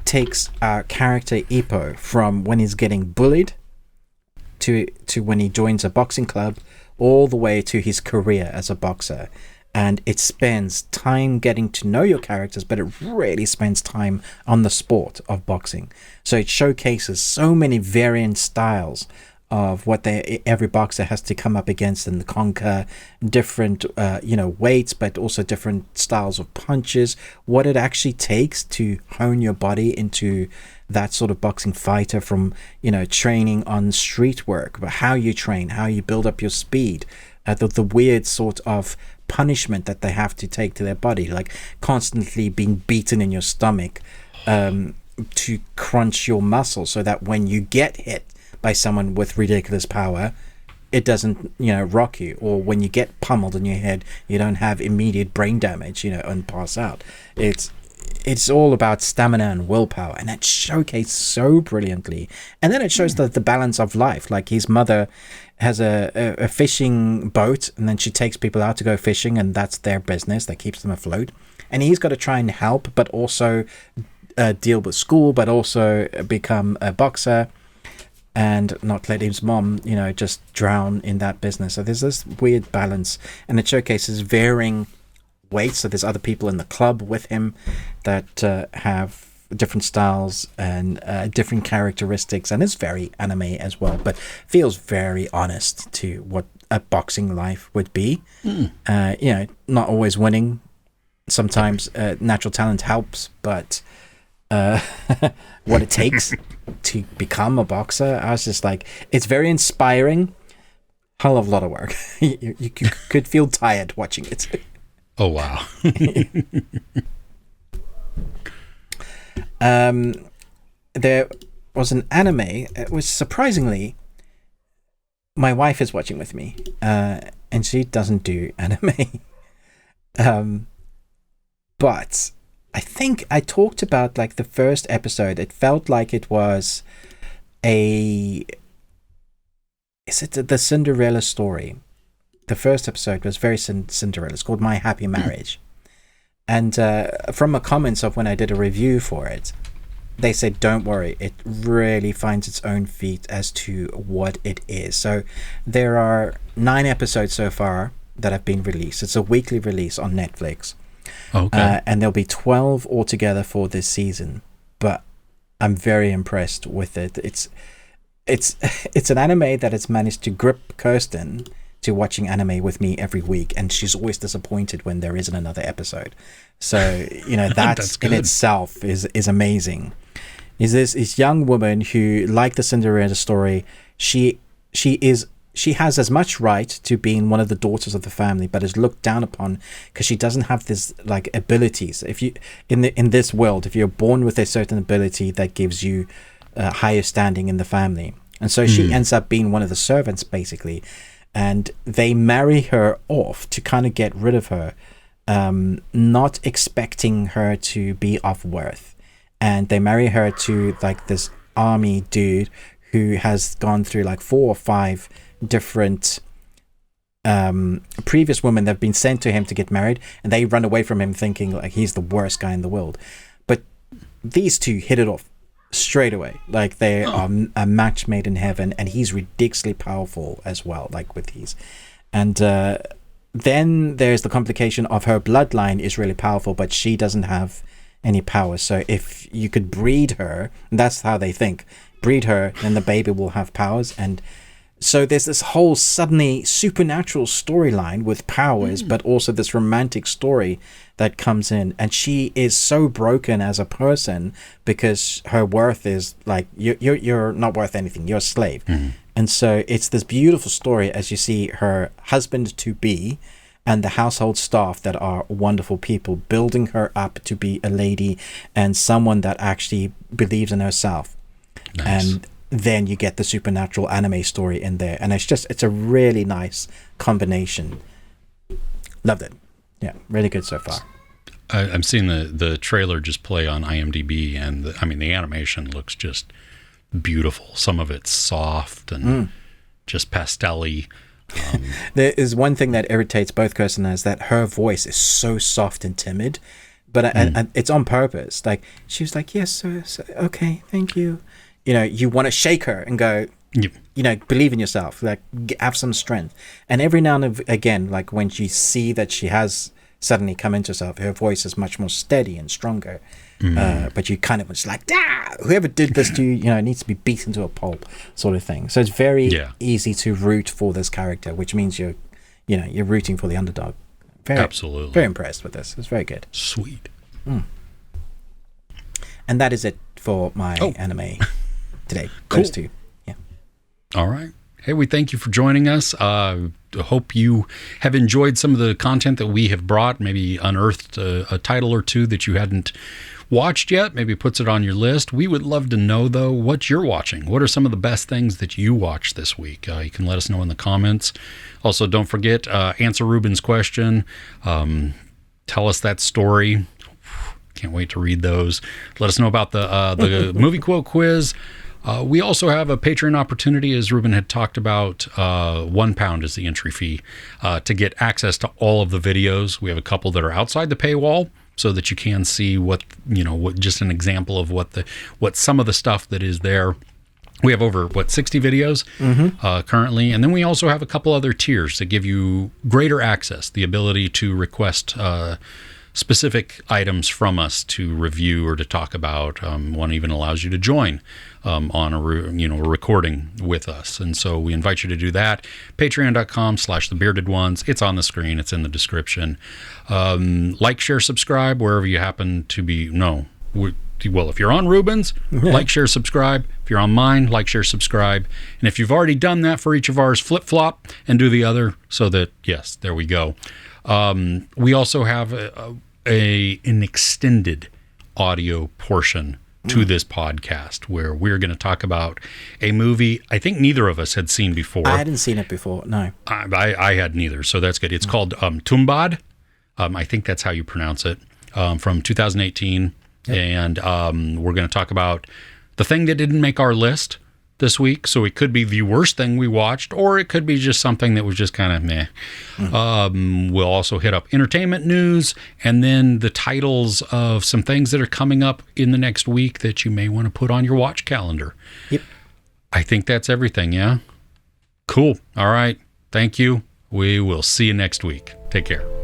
takes our character Ippo from when he's getting bullied to when he joins a boxing club, all the way to his career as a boxer. And it spends time getting to know your characters, but it really spends time on the sport of boxing. So it showcases so many variant styles of what every boxer has to come up against and conquer, different weights, but also different styles of punches, what it actually takes to hone your body into that sort of boxing fighter, from training on street work, but how you train, how you build up your speed, the weird sort of punishment that they have to take to their body, like constantly being beaten in your stomach to crunch your muscle, so that when you get hit by someone with ridiculous power, it doesn't rock you, or when you get pummeled in your head, you don't have immediate brain damage and pass out. It's all about stamina and willpower, and it's showcased so brilliantly. And then it shows the balance of life. Like his mother has a fishing boat, and then she takes people out to go fishing, and that's their business that keeps them afloat. And he's got to try and help, but also deal with school, but also become a boxer, and not let his mom, just drown in that business. So there's this weird balance, and it showcases varying weights. So there's other people in the club with him that have different styles and different characteristics, and it's very anime as well, but feels very honest to what a boxing life would be. Not always winning. Sometimes natural talent helps, but what it takes to become a boxer, I was just like, it's very inspiring. Hell of a lot of work. You could feel tired watching it. Oh, wow. There was an anime. It was surprisingly, my wife is watching with me, and she doesn't do anime. But I think I talked about like the first episode. It felt like it was the Cinderella story. The first episode was very Cinderella. It's called My Happy Marriage. And from the comments of when I did a review for it, they said, don't worry, it really finds its own feet as to what it is. So there are 9 episodes so far that have been released. It's a weekly release on Netflix. Okay. And there'll be 12 altogether for this season. But I'm very impressed with it. It's an anime that has managed to grip Kirsten to watching anime with me every week, and she's always disappointed when there isn't another episode. So that in itself is amazing. Is this young woman who, like the Cinderella story, she has as much right to being one of the daughters of the family, but is looked down upon because she doesn't have this like abilities. If you in this world, if you're born with a certain ability that gives you a higher standing in the family, and so she ends up being one of the servants basically, and they marry her off to kind of get rid of her, not expecting her to be of worth, and they marry her to like this army dude who has gone through like 4 or 5 different previous women that have been sent to him to get married, and they run away from him thinking like he's the worst guy in the world. But these two hit it off straight away. Like they are a match made in heaven, and he's ridiculously powerful as well, like with these. And then there's the complication of her bloodline is really powerful, but she doesn't have any power. So if you could breed her, and that's how they think, breed her, then the baby will have powers. And so there's this whole suddenly supernatural storyline with powers, but also this romantic story that comes in. And she is so broken as a person because her worth is like, you're not worth anything. You're a slave. And so it's this beautiful story as you see her husband to be and the household staff that are wonderful people building her up to be a lady and someone that actually believes in herself. Nice. And then you get the supernatural anime story in there, and it's a really nice combination. Loved it. Yeah, really good so far. I'm seeing the trailer just play on IMDb, and the animation looks just beautiful. Some of it's soft and just pastel-y. There is one thing that irritates both Kirsten is that her voice is so soft and timid, but and it's on purpose. Like she was like, yes, sir, okay, thank you. You want to shake her and go, believe in yourself, like have some strength. And every now and again, like when you see that she has suddenly come into herself, her voice is much more steady and stronger. But you kind of was like, whoever did this to you, needs to be beaten to a pulp, sort of thing. So it's very easy to root for this character, which means you're rooting for the underdog. Absolutely. Very impressed with this. It's very good. Sweet. And that is it for my anime today. Cool. Those two. Yeah. All right. Hey, we thank you for joining us. Hope you have enjoyed some of the content that we have brought, maybe unearthed a title or two that you hadn't watched yet, maybe puts it on your list. We would love to know, though, what you're watching. What are some of the best things that you watched this week? You can let us know in the comments. Also, don't forget, answer Ruben's question. Tell us that story. Can't wait to read those. Let us know about the movie quote quiz. We also have a Patreon opportunity, as Ruben had talked about. £1 is the entry fee to get access to all of the videos. We have a couple that are outside the paywall, so that you can see what just an example of what some of the stuff that is there. We have over 60 videos currently, and then we also have a couple other tiers that give you greater access, the ability to request specific items from us to review or to talk about. One even allows you to join on a recording with us. And so we invite you to do that. Patreon.com/thebeardedones. It's on the screen. It's in the description. Like, share, subscribe wherever you happen to be. Well, if you're on Ruben's, like, share, subscribe. If you're on mine, like, share, subscribe. And if you've already done that for each of ours, flip-flop and do the other so that, yes, there we go. We also have an extended audio portion to this podcast where we're going to talk about a movie I think neither of us had seen before. I hadn't seen it before, no. I had neither, so that's good. It's called Tumbad. I think that's how you pronounce it, from 2018. Yep. And we're going to talk about the thing that didn't make our list this week. So it could be the worst thing we watched, or it could be just something that was just kind of meh. We'll also hit up entertainment news and then the titles of some things that are coming up in the next week that you may want to put on your watch calendar. Yep. I think that's everything, yeah? Cool. All right. Thank you. We will see you next week. Take care.